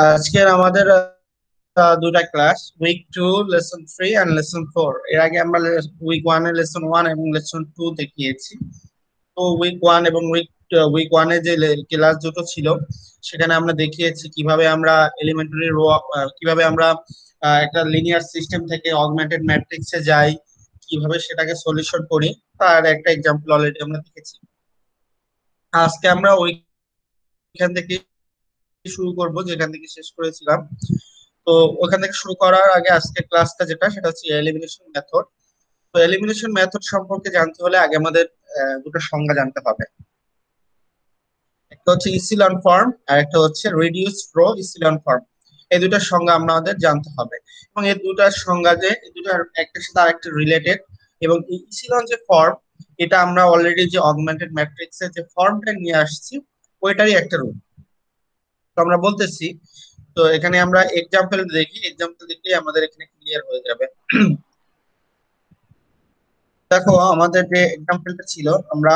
আজকের আমাদের দুটা class week 2 lesson 3 and lesson 4। এর আগে আমরা উইক 1 এ লেসন 1 এবং লেসন 2 দেখিয়েছি। তো উইক 1 এবং উইক 1 এ যে ক্লাস দুটো ছিল সেখানে আমরা দেখিয়েছি কিভাবে আমরা এলিমেন্টারি রো, কিভাবে আমরা একটা লিনিয়ার সিস্টেম থেকে অগমেন্টেড ম্যাট্রিক্সে যাই, কিভাবে সেটাকে সলিউশন করি তার একটা এক্সাম্পল অলরেডি আমরা দেখেছি। আজকে আমরা ওইখান থেকে শুরু করব যেখান থেকে শেষ করেছিলাম। তো ওখান থেকে শুরু করার আগে আজকে ক্লাসটা যেটা সেটা হচ্ছে এলিমিনেশন মেথড। তো এলিমিনেশন মেথড সম্পর্কে জানতে হলে আগে আমাদের দুটো সংজ্ঞা জানতে হবে। একটা হচ্ছে ইসিলন ফর্ম আর একটা হচ্ছে রিডিউসড রো ইসিলন ফর্ম। এই দুটার সংজ্ঞা আমাদের জানতে হবে এবং এই দুটার সংজ্ঞা যে এই দুটার একটার সাথে আরেকটা রিলেটেড। এবং ইসিলন যে ফর্ম, এটা আমরা অলরেডি যে অগমেন্টেড ম্যাট্রিক্সের যে ফর্মটা নিয়ে আসছি ওইটারই একটা রূপ। তো আমরা বলতেছি, তো এখানে আমরা এক্সাম্পল দেখি, এক্সাম্পল দেখলে আমাদের এখানে ক্লিয়ার হয়ে যাবে। দেখো আমাদের যে এক্সাম্পলটা ছিল, আমরা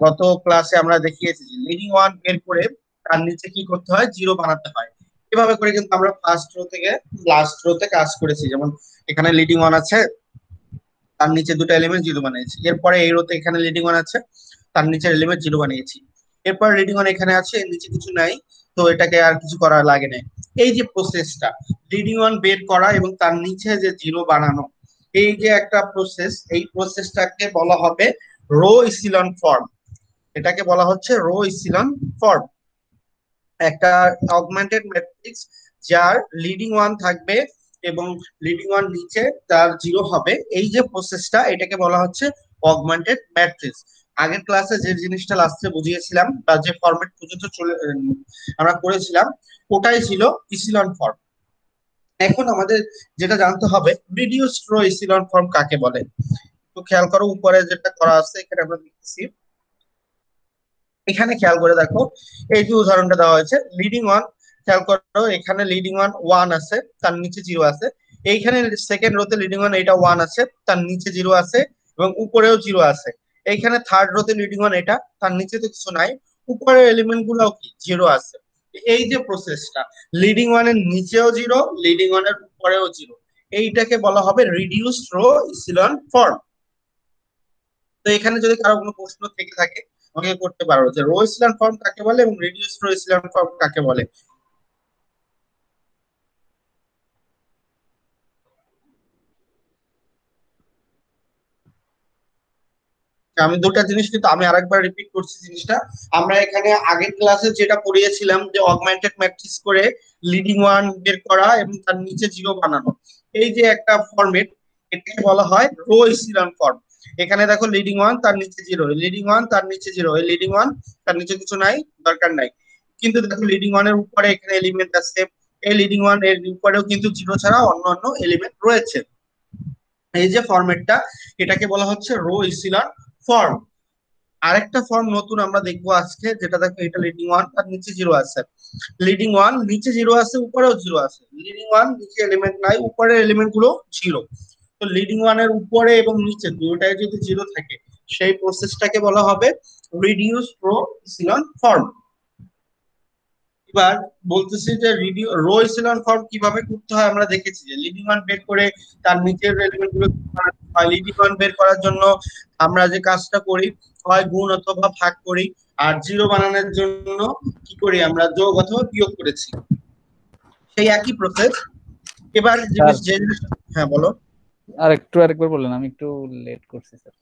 গত ক্লাসে আমরা দেখিয়েছি যে লিডিং ওয়ান বের করে তার নিচে কি করতে হয়, জিরো বানাতে হয়। এভাবে করে কিন্তু আমরা ফার্স্ট রো থেকে লাস্ট রোতে কাজ করেছি। যেমন এখানে লিডিং ওয়ান আছে, তার নিচে দুটো এলিমেন্ট জিরো বানিয়েছি। এরপরে এই রোতে এখানে লিডিং ওয়ান আছে, তার নিচের এলিমেন্ট জিরো বানিয়েছি। এরপর লিডিং ওয়ান এখানে আছে, এর নিচে কিছু নাই, তো এটাকে আর কিছু করা লাগে না। এই যে প্রসেসটা, লিডিং ওয়ান বের করা এবং তার নিচে যে জিরো বানানো, এই যে একটা প্রসেস, এই প্রসেসটাকে বলা হবে রো ইসিলন ফর্ম। এটাকে বলা হচ্ছে রো ইসিলন ফর্ম। একটা অগমেন্টেড ম্যাট্রিক্স যার লিডিং ওয়ান থাকবে এবং লিডিং ওয়ান নিচে তার জিরো হবে, এই যে প্রসেসটা এটাকে বলা হচ্ছে অগমেন্টেড ম্যাট্রিক্স। আগের ক্লাসে যে জিনিসটা লাস্টে বুঝিয়েছিলাম বা যে ফরম্যাট পর্যন্ত আমরা করেছিলাম ওটাই ছিল ইসিলন ফর্ম। এখন আমাদের যেটা জানতে হবে রিডিউসড রো ইসিলন ফর্ম কাকে বলে। তো খেয়াল করো উপরে যেটা করা আছে এখানে আমরা দেখতেছি, এখানে খেয়াল করে দেখো এই যে উদাহরণটা দেওয়া হয়েছে লিডিং ওয়ান। খেয়াল করো এখানে লিডিং ওয়ান ওয়ান আছে, তার নিচে জিরো আছে। এইখানে সেকেন্ড রোতে লিডিং ওয়ান এটা ওয়ান আছে, তার নিচে জিরো আছে এবং উপরেও জিরো আছে। এইখানে থার্ড রোতে লিডিং ওয়ান এটা, তার নিচে তো কিছু নাই, উপরের এলিমেন্ট গুলোও কি জিরো আছে। এই যে প্রসেসটা, লিডিং ওয়ানের নিচেও জিরো, লিডিং ওয়ানের উপরেও জিরো, এইটাকে বলা হবে রিডিউসড রো ইসিলন ফর্ম। তো এখানে যদি কারো কোনো প্রশ্ন থেকে থাকে আমাকে করতে পারো যে রো ইসিলন ফর্ম কাকে বলে এবং রিডিউস রো ইসিলন ফর্ম কাকে বলে। আমি দুটা জিনিস কিন্তু আমি আরেকবার রিপিট করছি জিনিসটা। আমরা এখানে আগের ক্লাসে যেটা পড়িয়েছিলাম যে অগমেন্টেড ম্যাট্রিক্স করে লিডিং ওয়ান বের করা এবং তার নিচে জিরো বানানো, এই যে একটা ফরম্যাট, এটাকে বলা হয় রো ইসিলন ফর্ম। এখানে দেখো লিডিং ওয়ান তার নিচে জিরো, লিডিং ওয়ান তার নিচে জিরো, এই লিডিং ওয়ান তার নিচে কিছু নাই, দরকার নাই। কিন্তু দেখো লিডিং ওয়ানের উপরে এখানে এলিমেন্ট আছে, এই লিডিং ওয়ান এর উপরেও কিন্তু জিরো ছাড়া অন্য অন্য এলিমেন্ট রয়েছে। এই যে ফরম্যাটটা, এটাকে বলা হচ্ছে রো ইসিলন ফর্ম। আরেকটা ফর্ম নতুন আমরা দেখবো আজকে, যেটা দেখো এটা লিডিং ওয়ান তার নিচে জিরো আছে, লিডিং ওয়ান নিচে জিরো আছে উপরেও জিরো আছে, লিডিং ওয়ান নিচে এলিমেন্ট নাই উপরের এলিমেন্ট গুলো জিরো। তো লিডিং ওয়ানের উপরে এবং নিচে দুটোটাই যদি জিরো থাকে সেই প্রসেসটাকে বলা হবে রিডিউস রো ইসিলন ফর্ম। এবার বলতেছি যে রো ইসিলন ফর্ম কিভাবে করতে হয়। আমরা দেখেছি যে লিডিং ওয়ান বের করে তার নিচের এলিমেন্ট গুলো বানাতে হয়। লিডিং ওয়ান বের করার জন্য আমরা যে কাজটা করি হয় গুণ অথবা ভাগ করি, আর জিরো বানানোর জন্য কি করি আমরা যোগ অথবা বিয়োগ করেছি, সেই একই প্রসেস। এবার স্যার যে জিনিস, হ্যাঁ বলো। আরেকবার বলেন, আমি একটু লেট করছি স্যার।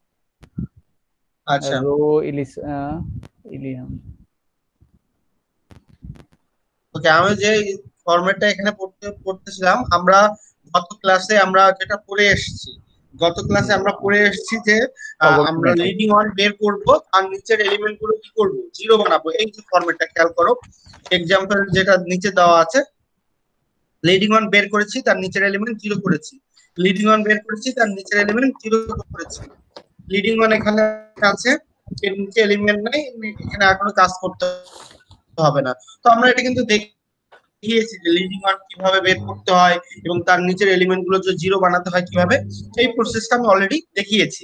আচ্ছা, রো ইলিয়াম। ওকে, আমি যে ফরম্যাটটা এখানে পড়তেছিলাম, আমরা গত ক্লাসে আমরা যেটা পড়ে এসেছি, গত ক্লাসে আমরা পড়ে এসেছি যে আমরা অগমেন্টেড। লিডিং ওয়ান বের করব আর নিচের এলিমেন্ট গুলো কি করব, জিরো বানাবো। এই যে ফরম্যাটটা খেয়াল করো, এক্সাম্পল যেটা নিচে দেওয়া আছে, লিডিং ওয়ান বের করেছি তার নিচের এলিমেন্ট জিরো করেছি, লিডিং ওয়ান বের করেছি তার নিচের এলিমেন্ট জিরো করেছি, লিডিং ওয়ান এখানে আছে, এর নিচে এলিমেন্ট নাই, এখানে আর কোনো কাজ করতে হবে না। তো আমরা এটা কিন্তু দেখিয়েছি যে লিডিং ওয়ান কিভাবে বের করতে হয় এবং তার নিচের এলিমেন্ট গুলো যে জিরো বানাতে হয় কিভাবে, এই প্রসেসটা আমি অলরেডি দেখিয়েছি।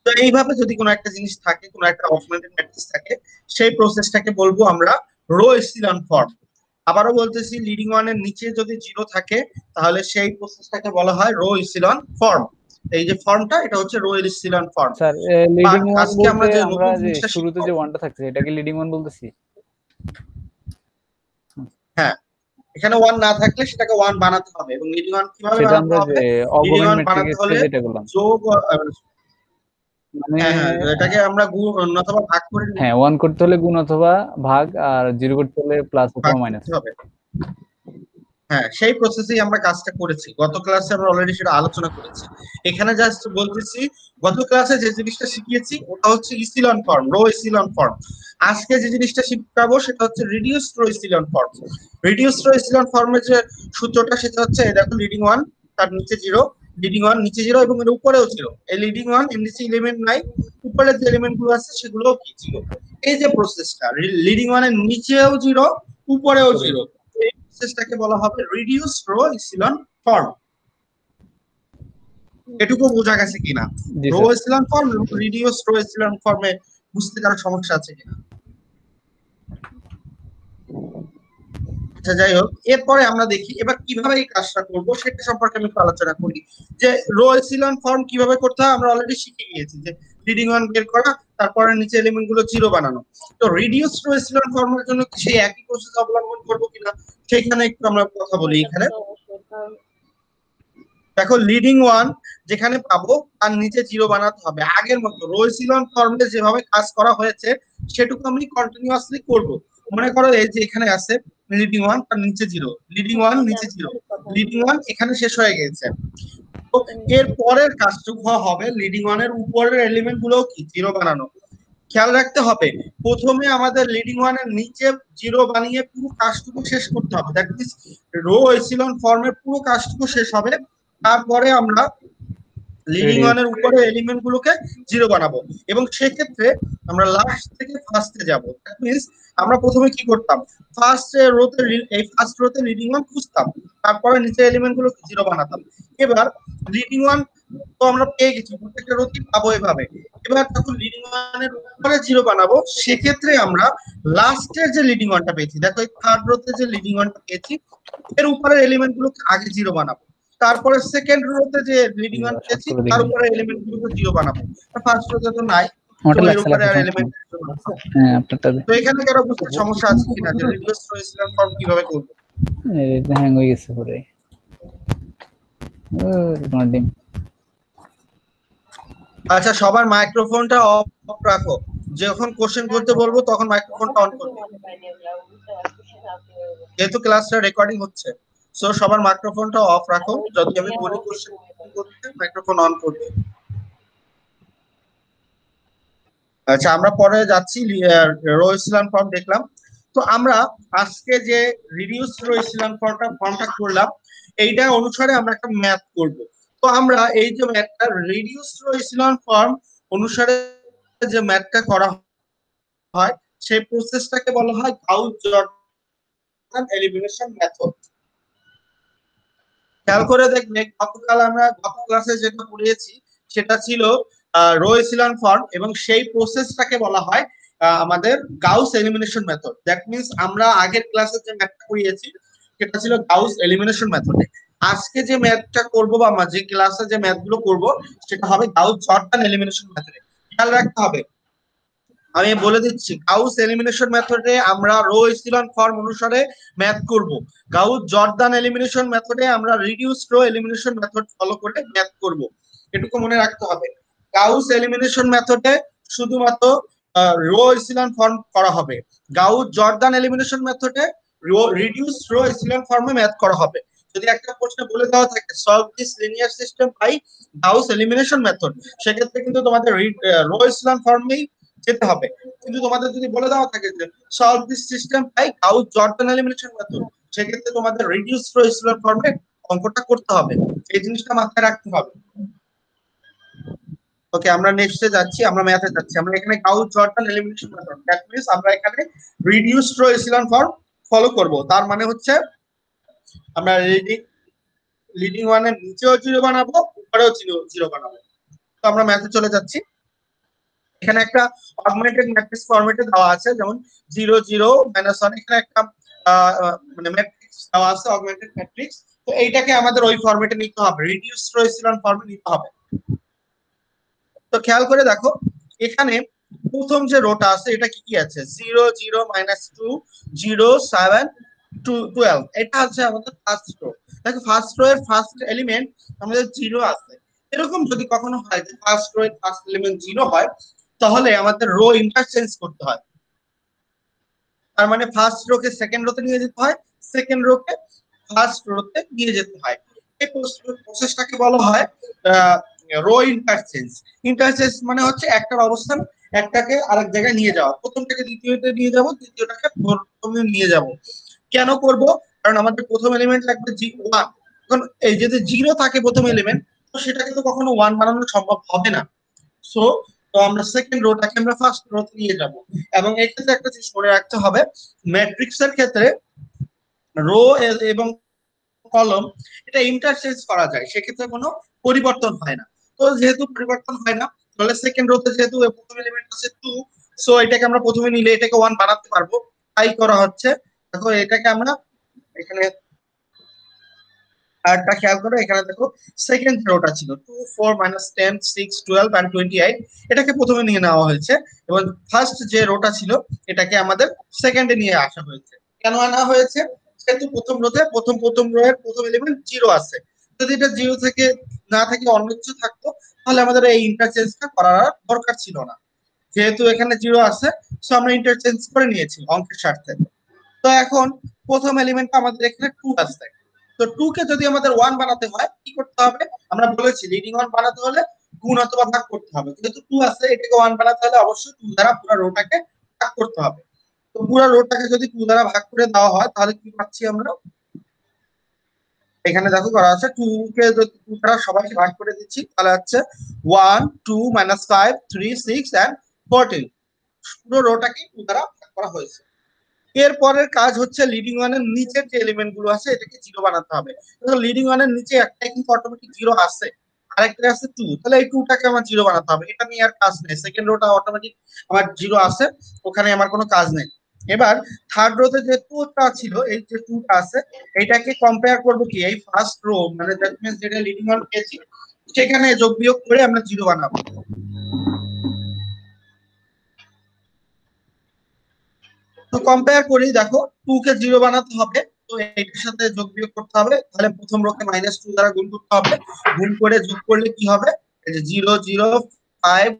তো এইভাবে যদি কোনো একটা জিনিস থাকে, কোনো একটা অগমেন্টেড ম্যাট্রিক্স থাকে, সেই প্রসেসটাকে বলবো আমরা রো এসিলন ফর্ম। আবারও বলতেছি, লিডিং ওয়ানের নিচে যদি জিরো থাকে তাহলে সেই প্রসেসটাকে বলা হয় রো ইসিলন ফর্ম। এই যে ফর্মটা, এটা হচ্ছে row echelon form. Sir but leading one আজকে বলতে আমরা যে আমরা নতুন যে জিনিসটা শুরুতে শিখবো, যে ওয়ানটা থাকছে এটাকে লিডিং ওয়ান বলতেছি। হ্যাঁ, এখানে ওয়ান না থাকলে সেটাকে ওয়ান বানাতে হবে। এবং লিডিং ওয়ান কিভাবে সেটা বানাতে আমরা যে হবে? লিডিং অগমেন্ট ওয়ান বানাতে ম্যাট্রিক্সে হলে যেটা করলাম, যোগ, মানে হ্যাঁ হ্যাঁ, এটাকে আমরা গুণ অথবা ভাগ করে নিব, হ্যাঁ, ওয়ান করতে হলে গুণ অথবা ভাগ, আর জিরো করতে হলে প্লাস ভাগ অথবা মাইনাস। করতে হবে। হ্যাঁ, সেই প্রসেসেই আমরা কাজটা করেছি, গত ক্লাসে আমরা অলরেডি সেটা আলোচনা করেছি। এখানে জাস্ট বলতেছি, গত ক্লাসে যে জিনিসটা শিখিয়েছি ওটা হচ্ছে echelon form, row echelon form. আজকে যে জিনিসটা শিখাবো সেটা হচ্ছে reduced row echelon form. Reduced row echelon ফর্মের যে সূত্রটা সেটা হচ্ছে, এই দেখো, লিডিং ওয়ান তার নিচে জিরো, লিডিং ওয়ান নিচে জিরো এবং এর উপরেও জিরো। এই লিডিং ওয়ান এর নিচে এলিমেন্ট নাই, উপরের যে এলিমেন্ট গুলো আছে সেগুলোও কি জিরো। এই যে প্রসেসটা, লিডিং ওয়ানের নিচেও জিরো, উপরেও জিরো, এই প্রসেসটাকে বলা হবে রিডিউস রো ইসিলন ফর্ম। এটুকু বোঝা গেছে কিনা? জি রো স্যার। ইসিলন ফর্ম এবং রিডিউস রো ইসিলন ফর্মে বুঝতে কারো সমস্যা আছে কিনা? আচ্ছা, যাই হোক, এরপরে আমরা দেখি এবার কিভাবে এই কাজটা করবো সেটা সম্পর্কে আমি একটু আলোচনা করি। যে রো ইসিলন ফর্ম কিভাবে করতে হয় আমরা অলরেডি শিখে গিয়েছি, যে লিডিং ওয়ান বের করা, তারপরে নিচে এলিমেন্ট গুলো জিরো বানানো। তো রিডিউস রো ইসিলন ফর্মের জন্য সেই একই প্রসেস অবলম্বন করবো কিনা সেখানে একটু আমরা কথা বলি। এখানে দেখো, লিডিং ওয়ান যেখানে পাবো তার নিচে জিরো বানাতে হবে, আগের মতো রো ইসিলন ফর্মে যেভাবে কাজ করা হয়েছে সেটুকু আমি কন্টিনিউয়াসলি করব। মনে করো এই যে এখানে আছে লিডিং ওয়ান, তার নিচে জিরো, লিডিং ওয়ান নিচে জিরো, লিডিং ওয়ান এখানে শেষ হয়ে গেছে। তো এর পরের কাজটুকু হবে লিডিং ওয়ান এর উপরের এলিমেন্ট গুলো কি জিরো বানানো। খেয়াল রাখতে হবে, প্রথমে আমাদের লিডিং ওয়ান এর নিচে জিরো বানিয়ে পুরো কাজটুকু শেষ করতে হবে। দ্যাট মিনস রো এসিলন ফর্মের পুরো কাজটুকু শেষ হবে, তারপরে আমরা লিডিং ওয়ান এর উপরে এলিমেন্ট গুলোকে জিরো বানাবো। এবং সেক্ষেত্রে আমরা লাস্ট থেকে ফার্স্টে যাব। দ্যাট মিনস আমরা প্রথমে কি করতাম, ফার্স্ট রোতে, এই ফার্স্ট রোতে লিডিং ওয়ান খুঁজতাম, তারপরে নিচে এলিমেন্ট গুলোকে জিরো বানাতাম। এবার লিডিং ওয়ান তো আমরা পেয়ে গেছি, প্রত্যেকটা রোতেই পাবো এভাবে। এবার যখন লিডিং ওয়ানের উপরে জিরো বানাবো সেক্ষেত্রে আমরা লাস্টের যে লিডিং ওয়ানটা পেয়েছি, দেখো এই থার্ড রোতে যে লিডিং ওয়ানটা পেয়েছি এর উপরের এলিমেন্ট গুলোকে আগে জিরো বানাবো, তারপরে সেকেন্ড রোতে যে লিডিং ওয়ান শর্ট পেয়েছি করে তার দেখি। উপরে এলিমেন্ট গুলোকে জিরো বানাবো। ফার্স্ট রোতে তো নাই, তো আমারটা এর লাগছে উপরে লাগছে, আর সমস্যা এলিমেন্ট। নেই। হ্যাঁ, আপনারটা তো এখানে কারো বুঝতে সমস্যা আছে কিনা যে রিডিউস ইসলাম ফর্ম কিভাবে করবো? হ্যাং হয়ে গেছে পুরো। তোমার ডিম। আচ্ছা, সবার মাইক্রোফোনটা অফ রাখো, যখন কোশ্চেন করতে বলবো তখন মাইক্রোফোনটা অন করবে, যেহেতু ক্লাসটা রেকর্ডিং হচ্ছে। সো সবার মাইক্রোফোনটা অফ রাখো, যদি আমি বলি কোশ্চেন করতে মাইক্রোফোন অন করবে। আচ্ছা, আমরা পরে যাচ্ছি, রো ইসলাম ফর্ম দেখলাম। তো আমরা আজকে যে রিডিউস রো ইসলাম ফর্মটা করলাম, এইটা অনুসারে আমরা একটা ম্যাথ করব। তো আমরা এই যে ম্যাথটা রিডিউস রো ইসলাম ফর্ম অনুসারে যে ম্যাথটা করা হয় সেই প্রসেসটাকে বলা হয় গাউস জর্দান এলিমিনেশন মেথড। খেয়াল করে দেখবে, গত ক্লাসে যেটা পড়িয়েছি সেটা ছিল রো এসিলন ফর্ম, এবং সেই প্রসেসটাকে বলা হয় আমাদের Gauss elimination method. That means আমরা আগের ক্লাসে যে ম্যাথটা পড়িয়েছি সেটা ছিল গাউস এলিমিনেশন মেথডে। আজকে যে ম্যাথটা করব বা আমরা যে ক্লাসে যে ম্যাথ গুলো করবো সেটা হবে গাউস জর্দান এলিমিনেশন মেথডে। খেয়াল রাখতে হবে, আমি বলে দিচ্ছি, গাউস এলিমিনেশন মেথডে আমরা রো এসিলন ফর্ম অনুসারে ম্যাথ করব, গাউস জর্দান এলিমিনেশন মেথডে আমরা reduce row elimination method follow করে ম্যাথ করব। এটুকু মনে রাখতে হবে। গাউস এলিমিনেশন মেথডে শুধুমাত্র রো এসিলন ফর্ম করা হবে, গাউস জর্দান এলিমিনেশন মেথডে রিডিউস রো এসিলন ফর্মে ম্যাথ করা হবে। যদি একটা প্রশ্ন বলে দেওয়া থাকে solve this linear system by Gauss elimination method, সেক্ষেত্রে কিন্তু তোমাদের রো এসিলন ফর্মেই যেতে হবে। কিন্তু তোমাদের যদি বলে দেওয়া থাকে যে solve this system by Gauss Jordan elimination method, সেক্ষেত্রে তোমাদের রিডিউস রো এসিলন ফর্মে অঙ্কটা করতে হবে। এই জিনিসটা মাথায় রাখতে হবে। ওকে, আমরা নেক্সটে যাচ্ছি, আমরা ম্যাথে যাচ্ছি। আমরা এখানে Gauss Jordan elimination method, that means আমরা এখানে reduce row echelon form follow করব। তার মানে হচ্ছে আমরা লিডিং ওয়ানের নিচেও জিরো বানাবো, উপরেও জিরো বানাবো। তো আমরা ম্যাথে চলে যাচ্ছি। এখানে একটা অগমেন্টেড ম্যাট্রিক্স ফরম্যাটে দেওয়া আছে, যেমন 0 0 -1, এখানে একটা মানে ম্যাট্রিক্স দেওয়া আছে, অগমেন্টেড ম্যাট্রিক্স। তো এইটাকে আমাদের ওই ফরম্যাটে নিতে হবে, রিডিউস রো এচেলন ফর্মে নিতে হবে। তো খেয়াল করে দেখো এখানে প্রথম যে রোটা আছে এটা কি কি আছে, 0 0 -2 0 7 2 12, এটা হচ্ছে আমাদের ফার্স্ট রো। দেখো ফার্স্ট রো এর ফার্স্ট এলিমেন্ট আমাদের 0 আছে। এরকম যদি কখনো হয় যে ফার্স্ট রো এর ফার্স্ট এলিমেন্ট 0 হয়, তাহলে আমাদের রো ইন্টারচেঞ্জ করতে হয়। তার মানে ফার্স্ট রো কে সেকেন্ড রোতে নিয়ে যেতে হয়, সেকেন্ড রো কে ফার্স্ট রোতে নিয়ে যেতে হয়। এই প্রসেসটাকে বলা হয় রো ইন্টারচেঞ্জ। ইন্টারচেঞ্জ মানে হচ্ছে একটার অবস্থান একটাকে আরেক জায়গায় নিয়ে যাওয়া, প্রথমটাকে দ্বিতীয়তে নিয়ে যাব, দ্বিতীয়টাকে প্রথমে নিয়ে যাব। কেন করব? কারণ আমাদের প্রথম এলিমেন্ট লাগবে 1। এখন এই যদি 0 থাকে প্রথম এলিমেন্ট, তো সেটাকে তো কখনো 1 বানানো সম্ভব হবে না। সো তো আমরা সেকেন্ড রোটাকে আমরা ফার্স্ট রোতে নিয়ে যাব। এবং এই ক্ষেত্রে একটা জিনিস মনে রাখতে হবে, ম্যাট্রিক্সের ক্ষেত্রে রো এবং কলম এটা ইন্টারচেঞ্জ করা যায়, সেক্ষেত্রে কোনো পরিবর্তন হয় না। তো যেহেতু পরিবর্তন হয় না, তাহলে সেকেন্ড রোতে যেহেতু প্রথম এলিমেন্ট আছে 2, সো এটাকে আমরা প্রথমে নিলে এটাকে 1 বানাতে পারবো, তাই করা হচ্ছে। দেখো এটাকে আমরা এখানে আরটা খেয়াল করো, এখানে দেখো সেকেন্ড রোটা ছিল 2 4 -10 6 12 and 28, এটাকে প্রথমে নিয়ে নেওয়া হয়েছে। এবং ফার্স্ট যে রোটা ছিল এটাকে আমাদের সেকেন্ডে নিয়ে আসা হয়েছে। কেন আনা হয়েছে? যেহেতু প্রথম রোতে প্রথম রো এর প্রথম এলিমেন্ট 0 আছে। যদি এটা 0 থেকে না থেকে অন্য কিছু থাকতো, তাহলে আমাদের এই ইন্টারচেঞ্জটা করার দরকার ছিল না। যেহেতু এখানে 0 আছে, সো আমরা ইন্টারচেঞ্জ করে নিয়েছি অঙ্কের স্বার্থে। তো এখন প্রথম এলিমেন্ট আমাদের এখানে 2 আছে। তো 2 কে যদি আমাদের 1 বানাতে হয় কি করতে হবে? আমরা বলেছি লিডিং 1 বানাতে হলে গুণ অথবা ভাগ করতে হবে। যেহেতু 2 আছে, এটাকে 1 বানাতে হলে অবশ্যই 2 দ্বারা পুরো রোটাকে ভাগ করতে হবে। তো পুরো রোটাকে যদি 2 দ্বারা ভাগ করে দেওয়া হয়, তাহলে কি পাচ্ছি আমরা? এখানে দেখো করা আছে 2 কে যদি 2 দ্বারা সবাইকে ভাগ করে দিচ্ছি, তাহলে হচ্ছে 1 2 -5 3 6 and 14। পুরো রোটাকে 2 দ্বারা ভাগ করা হয়েছে। এর পরের কাজ হচ্ছে লিডিং ওয়ানের নিচের যে এলিমেন্ট গুলো আছে এটাকে 0 বানাতে হবে। তো লিডিং ওয়ানের নিচে একটাই কিন্তু অটোমেটিক 0 আছে, আরেকটা আছে 2, তাহলে এই 2 টাকে আমার 0 বানাতে হবে। এটা নিয়ে আর কাজ নেই, সেকেন্ড রোটা অটোমেটিক আমার 0 আছে, ওখানে আমার কোনো কাজ নেই। এবার থার্ড রোতে যে 2টা ছিল, এই যে 2টা আছে, এটাকে কম্পেয়ার করব কি এই ফার্স্ট রো, মানে দ্যাট মিন্স যেটা লিডিং ওয়ান পেয়েছি সেখানে যোগ বিয়োগ করে আমরা 0 বানাবো। তো কম্পেয়ার করি, দেখো 2 কে 0 বানাতে হবে, তো এটার সাথে যোগ বিয়োগ করতে হবে, তাহলে প্রথম রোকে -2 দ্বারা গুণ করতে হবে, গুণ করে যোগ করলে কি হবে? এই যে 0 0 5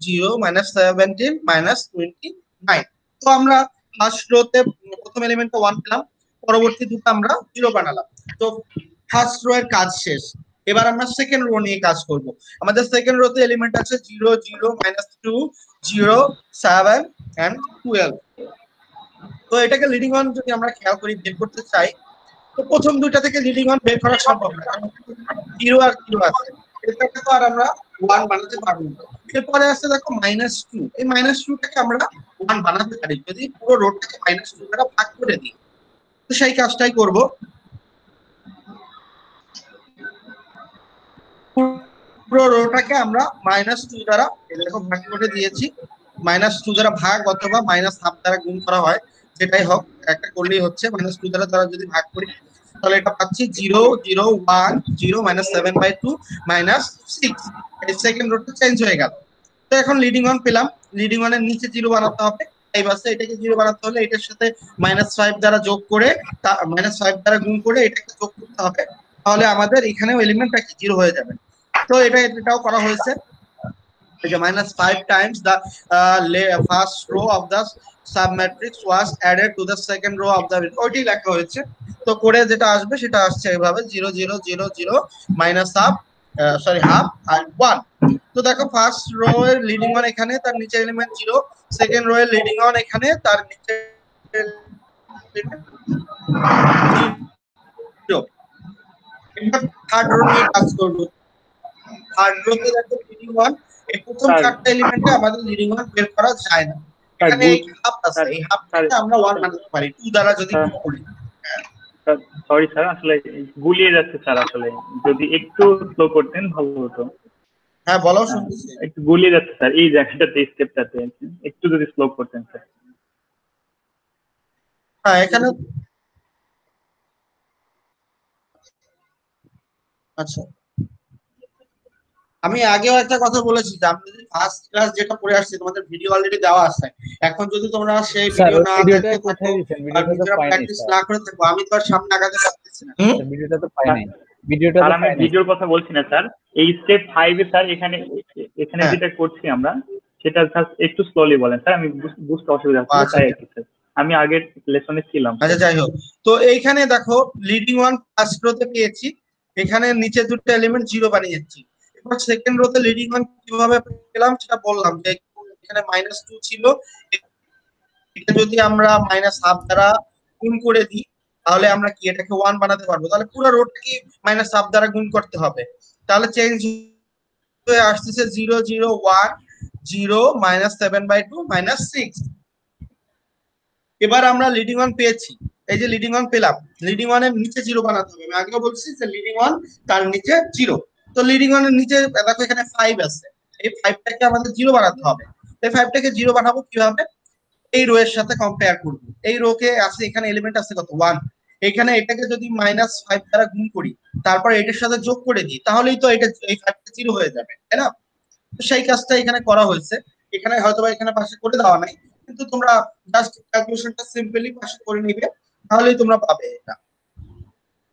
0 -17 -29। তো আমরা ফার্স্ট রোতে প্রথম এলিমেন্টটা 1 পেলাম, পরবর্তী দুটো আমরা 0 বানালাম। তো ফার্স্ট রো এর কাজ শেষ। এবার আমরা সেকেন্ড রো নিয়ে কাজ করব। আমাদের সেকেন্ড রোতে এলিমেন্ট আছে 0 0 -2 0 7 and 12। তো এটাকে লিডিং ওয়ান যদি আমরা খেয়াল করি বের করতে চাই, তো প্রথম দুইটা থেকে লিডিং ওয়ান বের করা সম্ভব না, কারণ 0 আর 0 আছে, এটাকে তো আর আমরা 1 বানাতে পারবো না। এরপরে আছে দেখো -2, এই -2 টাকে আমরা 1 বানাতে পারি যদি পুরো রোডটাকে -2 দ্বারা ভাগ করে দিই। তো সেই কাজটাই করব। পুরো রোটাকে আমরা -2 দ্বারা এরকম ভাগ করে দিয়েছি। -2 দ্বারা ভাগ অথবা -হাফ দ্বারা গুণ করা হয়, যেটাই হোক একটা করলেই হচ্ছে। -2 দ্বারা যদি ভাগ করি, তাহলে এটা পাচ্ছি 0 0 1 0 -7/2 -6। এই সেকেন্ড রোটা চেঞ্জ হয়ে গেল। তো এখন লিডিং ওয়ান পেলাম, লিডিং ওয়ানের নিচে 0 বানাতে হবে, এই বাসে এটাকে 0 বানাতে হলে এটার সাথে -5 দ্বারা যোগ করে -5 দ্বারা গুণ করে এটাকে যোগ করতে হবে, তাহলে আমাদের এখানেও এলিমেন্টটা কি 0 হয়ে যাবে। তো এটাও করা হয়েছে। এই যে -5 times the first row of the submatrix was added to the second row of the, ওইটাই লেখা হয়েছে। তো করে যেটা আসবে সেটা আসছে এভাবে 0 0 0 0 -হাফ, সরি হাফ আর 1। তো দেখো ফার্স্ট রো এর লিডিং ওয়ান এখানে, তার নিচে এলিমেন্ট 0, সেকেন্ড রো এর লিডিং ওয়ান এখানে, তার নিচে থার্ড রো নিয়ে কাজ করব। থার্ড রোতে দেখো লিডিং ওয়ান, এই প্রথম চারটা এলিমেন্টে আমাদের লিডিং ওয়ান বের করা যায় না, এখানে হাফ আছে, এই হাফটাকে আমরা 1 বানাতে পারি 2 দ্বারা যদি গুণ করি। সরি স্যার, আসলে গুলিয়ে যাচ্ছে স্যার, আসলে যদি একটু স্লো করতেন ভালো হতো। হ্যাঁ বলো, শুনতেছি। একটু গুলিয়ে যাচ্ছে স্যার এই জায়গাটাতে, স্টেপটাতে একটু যদি স্লো করতেন স্যার। হ্যাঁ এখানে আচ্ছা, আমি আগেও একটা কথা বলেছি যে আমি যদি ফার্স্ট ক্লাস যেটা পড়ে আসছি তোমাদের ভিডিও অলরেডি দেওয়া আছে। এখন যদি তোমরা সেই স্যার ভিডিও ওই না ভিডিওটা দেখে থাকো কোথায় দিচ্ছেন? আর ভিডিওটা তো নিজেরা পাই নাই প্র্যাকটিস স্যার। না করে থাকো, আমি তো আর সামনে আগাতে পারতেছি না। স্যার, ভিডিওটা তো পাই নাই। ভিডিওটা স্যার তো আমি পাই নাই। ভিডিওর কথা বলছি না স্যার, এই স্টেপ 5 এ স্যার এখানে এখানে হ্যাঁ, যেটা করছি আমরা সেটা স্যার একটু স্লোলি বলেন স্যার, আমি বুঝতে অসুবিধা হচ্ছে আচ্ছা তাই আর কি স্যার, আমি আগের লেসনে ছিলাম আচ্ছা, স্যার। যাই হোক। তো এইখানে দেখো লিডিং ওয়ান ফার্স্ট রোতে পেয়েছি, এখানে নিচে দুটো এলিমেন্ট জিরো বানিয়েছি। এবার সেকেন্ড রোতে লিডিং ওয়ান কিভাবে পেলাম সেটা বললাম যে এখানে -2 ছিল, এটা যদি আমরা -হাফ দ্বারা গুণ করে দিই তাহলে আমরা কি এটাকে 1 বানাতে পারবো। তাহলে পুরো রোটা কি -হাফ দ্বারা গুণ করতে হবে, তাহলে চেঞ্জ হয়ে আসতেছে 0 0 1 0 -7/2 -6। এবার আমরা লিডিং ওয়ান পেয়েছি, এই যে লিডিং ওয়ান পেলাম, লিডিং ওয়ানের নিচে জিরো বানাতে হবে। আমি আগেও বলছি যে লিডিং ওয়ান তার নিচে জিরো। তো লিডিং ওয়ানের নিচে দেখো এখানে 5 আছে, এই 5টাকে আমাদের জিরো বানাতে হবে। এই 5টাকে জিরো বানাবো কিভাবে, এই রো এর সাথে কম্পেয়ার করব। এই রো কে আছে, এখানে এলিমেন্ট আছে কত 1, এখানে এটাকে যদি -5 দ্বারা গুণ করি তারপর এটার সাথে যোগ করে দিই তাহলেই তো এটা এই 5টা জিরো হয়ে যাবে, তাই না? তো সেই কাজটা এখানে করা হয়েছে। এখানে হয়তোবা এখানে পাশে করে দেওয়া নাই, কিন্তু তোমরা জাস্ট ক্যালকুলেশনটা সিম্পলি পাশে করে নিবে তাহলেই তোমরা পাবে এটা।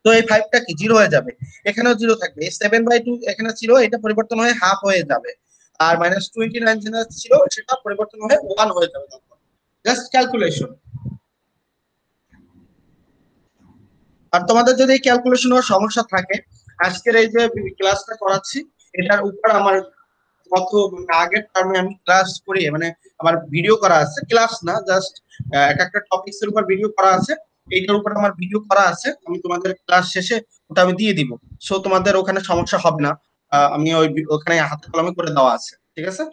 তো এই 5টা কি জিরো হয়ে যাবে, এখানেও জিরো থাকবে। এই 7/2 এখানে ছিল, এটা পরিবর্তন হয়ে হাফ হয়ে যাবে। আর -29 যেটা ছিল সেটা পরিবর্তন হয়ে 1 হয়ে যাবে। Just calculation. আর তোমাদের যদি এই ক্যালকুলেশন হওয়ার সমস্যা থাকে, আজকের এই যে ক্লাসটা করাচ্ছি এটার উপর আমার গত আগের টার্মে আমি ক্লাস করি, মানে আমার ভিডিও করা আছে, ক্লাস না জাস্ট এক একটা টপিকস এর উপর ভিডিও করা আছে। এইটার উপর আমার ভিডিও করা আছে, আমি তোমাদের ক্লাস শেষে ওটা আমি দিয়ে দিব। সো তোমাদের ওখানে সমস্যা হবে না, আমি ওখানে হাতে কলমে করে দেওয়া আছে, ঠিক আছে?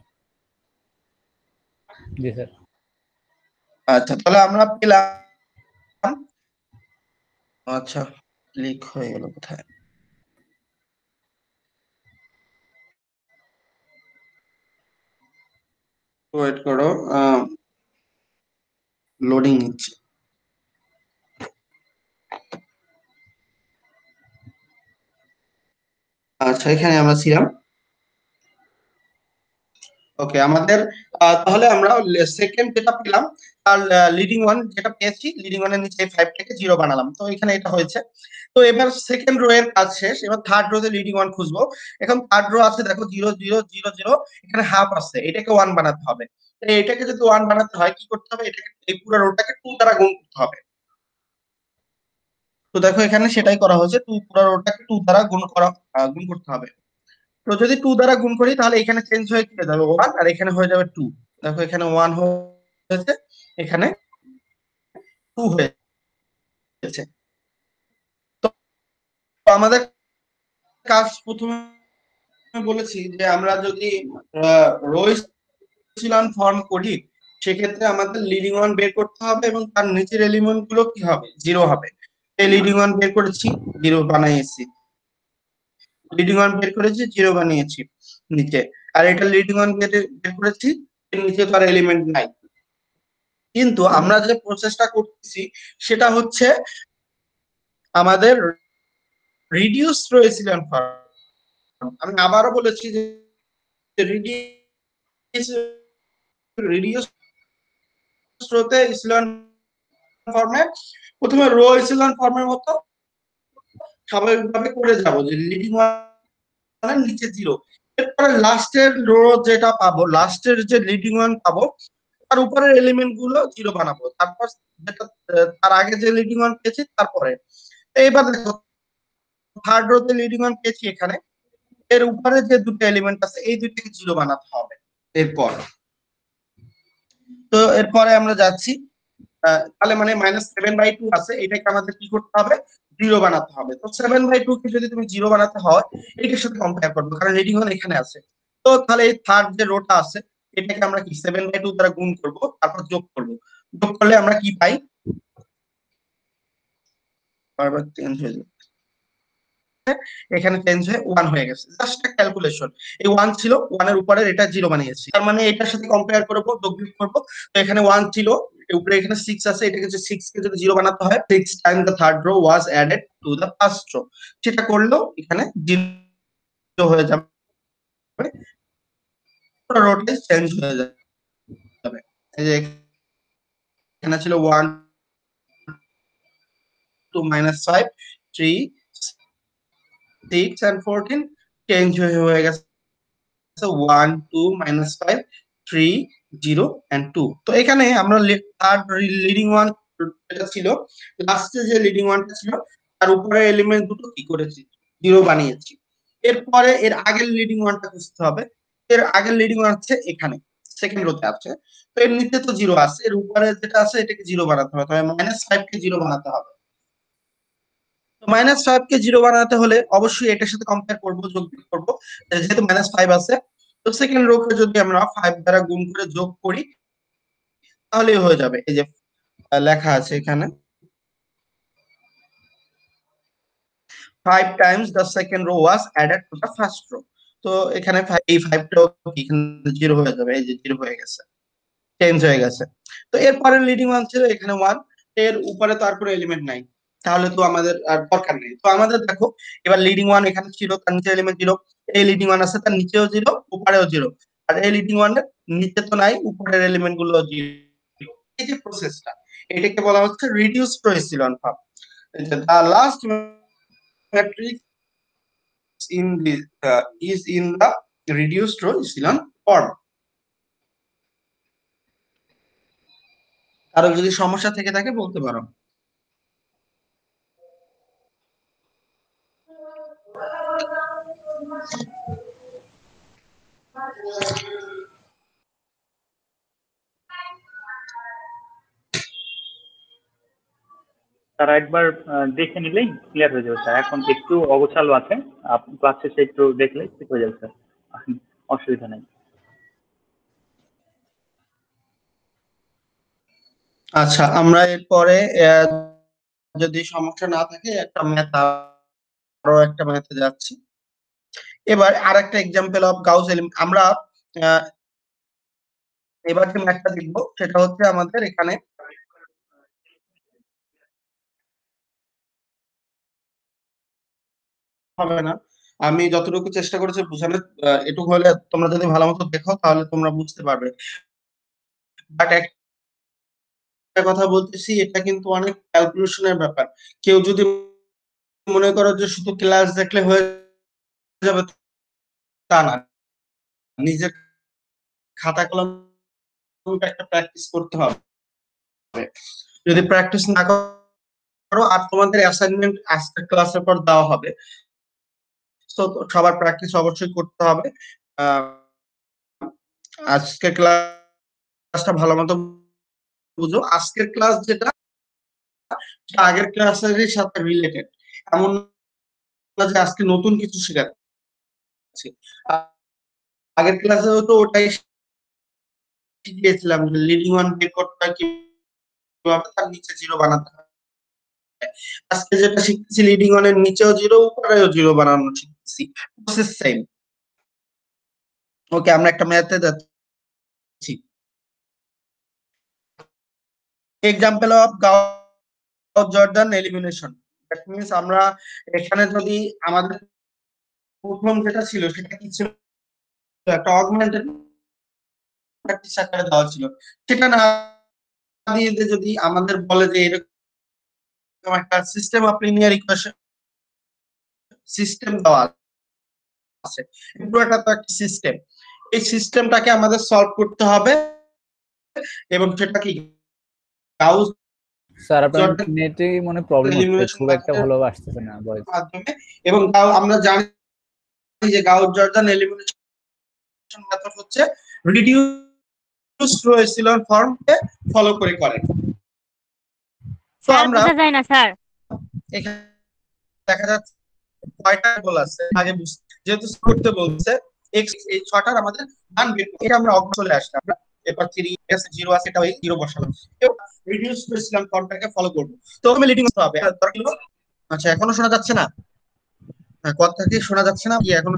জি স্যার। আচ্ছা, তাহলে আমরা পেলাম, আচ্ছা ক্লিক হয়ে গেল কোথায়, ওয়েট করো, লোডিং নিচ্ছে। আচ্ছা, এখানে আমরা ছিলাম। ওকে, আমাদের তাহলে আমরা সেকেন্ড যেটা পেলাম তার লিডিং ওয়ান যেটা পেয়েছি, লিডিং ওয়ানের নিচে 5টাকে জিরো বানালাম, তো এখানে এটা হয়েছে। তো এবার সেকেন্ড রো এর কাজ শেষ, এবার থার্ড রোতে লিডিং ওয়ান খুঁজবো। এখন থার্ড রো আছে দেখো 0 0 0 0, এখানে হাফ আছে, এটাকে 1 বানাতে হবে। তো এটাকে যদি 1 বানাতে হয় কি করতে হবে, এটাকে এই পুরো রোটাকে 2 দ্বারা গুণ করতে হবে। তো দেখো এখানে সেটাই করা হয়েছে, 2 পুরো রোটাকে 2 দ্বারা গুণ করতে হবে। তো যদি 2 দ্বারা গুণ করি তাহলে এখানে চেঞ্জ হয়ে কি হয়ে যাবে 1, আর এখানে হয়ে যাবে 2। দেখো এখানে 1 হয়েছে, এখানে 2 হয়েছে। তো আমাদের কাজ প্রথমে বলেছি যে আমরা যদি রো ইচেলন ফর্ম করি সেক্ষেত্রে আমাদের লিডিং ওয়ান বের করতে হবে এবং তার নিচের এলিমেন্ট গুলো কি হবে, জিরো হবে। এই লিডিং ওয়ান বের করেছি, জিরো বানিয়েছি, লিডিং ওয়ান বের করেছি, জিরো বানিয়েছি নিচে। আর এটা লিডিং ওয়ান বের করেছি, এর নিচে তো আর এলিমেন্ট নাই। কিন্তু আমরা যে প্রসেসটা করতেছি সেটা হচ্ছে আমাদের রিডিউস রো ইচেলন ফর্ম। আমি আবারও বলেছি যে রিডিউস রোতে ইচেলন ফর্মে প্রথমে রো ইচেলন ফর্মের মতো স্বাভাবিকভাবে করে যাব, যে লিডিং ওয়ানের নিচে জিরো। এরপরে লাস্টের রো যেটা পাবো, লাস্টের যে লিডিং ওয়ান পাবো তার উপরের এলিমেন্ট গুলো জিরো বানাবো, তারপর যেটা তার আগে যে লিডিং ওয়ান পেয়েছি তারপরে। এইবার দেখো থার্ড রোতে লিডিং ওয়ান পেয়েছি, এখানে এর উপরে যে দুটো এলিমেন্ট আছে এই দুইটাকে জিরো বানাতে হবে। এরপরে আমরা যাচ্ছি, তাহলে মানে -7/2 আছে, এটাকে আমাদের কি করতে হবে, জিরো বানাতে হবে। তো 7/2 কে যদি তুমি জিরো বানাতে হয় এটার সাথে কম্পেয়ার করবে, কারণ লিডিং ওয়ান এখানে আছে। তো তাহলে এই থার্ড যে রোটা আছে এটাকে আমরা কি 7/2 দ্বারা গুণ করব, তারপর যোগ করব। যোগ করলে আমরা কি পাই, বারবার চেঞ্জ হয়ে যাবে, এখানে চেঞ্জ হয়ে 1 হয়ে গেছে। জাস্ট একটা ক্যালকুলেশন, এই 1 ছিল, 1 এর উপরে এটা জিরো বানিয়েছি, তার মানে এটার সাথে কম্পেয়ার করব, যোগ বিয়োগ করব। তো এখানে 1 ছিল, উপরে এখানে 6 আছে, এটাকে যে 6 কে যদি 0 বানাতে হয় 6 time the third rho was added to the first rho, সেটা করলেও এখানে 0 হয়ে যাবে, পুরো রোটাই চেঞ্জ হয়ে যাবে। এই যে এখানে ছিল 1 2 -5 3 6 and 14, চেঞ্জ হয়ে গেছে 1 2 -5 3 0 and 2। তো এখানে আমরা থার্ড লিডিং ওয়ান যেটা ছিল, লাস্টে যে লিডিং ওয়ানটা ছিল তার উপরে এলিমেন্ট দুটো কি করেছি, 0 বানিয়েছি। এরপরে এর আগের লিডিং ওয়ানটা খুঁজতে হবে। এর আগের লিডিং ওয়ান হচ্ছে এখানে সেকেন্ড রোতে আছে, তো এর নিচে তো 0 আছে, এর উপরে যেটা আছে এটাকে 0 বানাতে হবে, তবে -5 কে 0 বানাতে হবে। তো -5 কে 0 বানাতে হলে অবশ্যই এটার সাথে কম্পেয়ার করবো, যোগ করবো, যেহেতু -5 আছে, তো সেকেন্ড রো কে যদি আমরা 5 দ্বারা গুণ করে যোগ করি তাহলেই হয়ে যাবে। এই যে লেখা আছে এখানে 5 Times the second rho was added to the first rho. তো এখানে এই 5 টাও এখানে 0 হয়ে যাবে, এই যে 0 হয়ে গেছে, চেঞ্জ হয়ে গেছে। তো এর পরের লিডিং ওয়ান ছিল এখানে 1, এর উপরে তো আর কোনো এলিমেন্ট নাই, তাহলে তো আমাদের আর দরকার নেই। তো আমাদের দেখো এবার লিডিং ওয়ান এখানে ছিল, তার নিচে এলিমেন্ট 0, এই লিডিং ওয়ান আছে তার নিচেও 0 উপরেও 0, আর এই লিডিং ওয়ানের নিচে তো নাই, উপরের এলিমেন্ট গুলো 0। এই যে প্রসেসটা, এটাকে বলা হচ্ছে reduce row echelon form. The last matrix in the is in the reduced row echelon form. কারো যদি সমস্যা থেকে থাকে বলতে পারো। তারা একবার দেখে নিলেই ক্লিয়ার হয়ে যাবে স্যার। এখন একটু অগোছালো আছে, ক্লাস শেষে একটু দেখলে ঠিক হয়ে যাবে স্যার, অসুবিধা নেই। আচ্ছা, আমরা এরপরে যদি সমস্যা না থাকে আরো একটা ম্যাথে যাচ্ছি। এবার আর একটা এক্সাম্পল অফ গাউস এলিমেন্ট। আমরা আহ, এবার যে ম্যাথটা দেখবো সেটা হচ্ছে আমাদের এখানে হবে না, আমি যতটুকু চেষ্টা করেছি বোঝানোর, এটুকু হলে তোমরা যদি ভালো মতো দেখো তাহলে তোমরা বুঝতে পারবে। বাট একটা কথা বলতেছি, এটা কিন্তু অনেক ক্যালকুলেশনের ব্যাপার। কেউ যদি মনে করো যে শুধু ক্লাস দেখলে হয়ে যাবে, তা না, নিজের খাতা কলম একটা প্র্যাকটিস করতে হবে। যদি প্র্যাকটিস না করো, আর তোমাদের অ্যাসাইনমেন্ট আজকের ক্লাসের পর দেওয়া হবে, তো সবার প্র্যাকটিস অবশ্যই করতে হবে। আজকের ক্লাসটা ভালো মতো বুঝো। আজকের ক্লাস যেটা আগের ক্লাসের সাথে রিলেটেড, এমন না যে আজকে নতুন কিছু শেখাচ্ছি। আগের ক্লাসেও তো ওটাই শিখিয়েছিলাম যে লিডিং ওয়ান বের করতে হয় কিভাবে, তার নিচে 0 বানাতে হয়। আজকে যেটা শিখতেছি লিডিং ওয়ানের নিচেও 0 উপরেও 0 বানানো শিখতেছি, প্রসেস সেম। ওকে, আমরা একটা ম্যাথে যাচ্ছি। Example of Gauss Jordan elimination. That means আমরা এখানে যদি আমাদের প্রথম যেটা ছিল সেটা কি ছিল, একটা অগমেন্টেড প্র্যাকটিস আকারে দেওয়া ছিল, সেটা না দিয়ে যদি আমাদের বলে যে এরকম একটা system of linear equation system দেওয়া আছে, পুরোটা তো একটা সিস্টেম, এই সিস্টেমটাকে আমাদের সলভ করতে হবে, এবং সেটা কি গাউস স্যার আপনার জর্দান নেটে মনে প্রবলেম হচ্ছে, এলিমিনেশন খুব একটা ভালো আসতেছে না ভয়েস। মাধ্যমে, এবং আমরা জানি যে গাউস জর্দান এলিমিনেশন মেথড হচ্ছে রিডিউস রো এসিলন ফর্মকে ফলো করে। তো স্যার আমরা বোঝা যায় না স্যার। এখানে দেখা যাচ্ছে কয়টা গোল আছে আগে যেহেতু করতে বলছে, এক্স এই ছটার আমাদের মান বের করতে, এটা আমরা অগ্র চলে আসলাম। এবার 3 এস 0 আছে, এটা ওই 0 বসালাম, এবং রিডিউস করেছিলাম ফর্মটাকে ফলো করব। তো আমি লিডিং হবে আচ্ছা, এখনো শোনা যাচ্ছে না? কথা কি শোনা যাচ্ছে না কি এখন?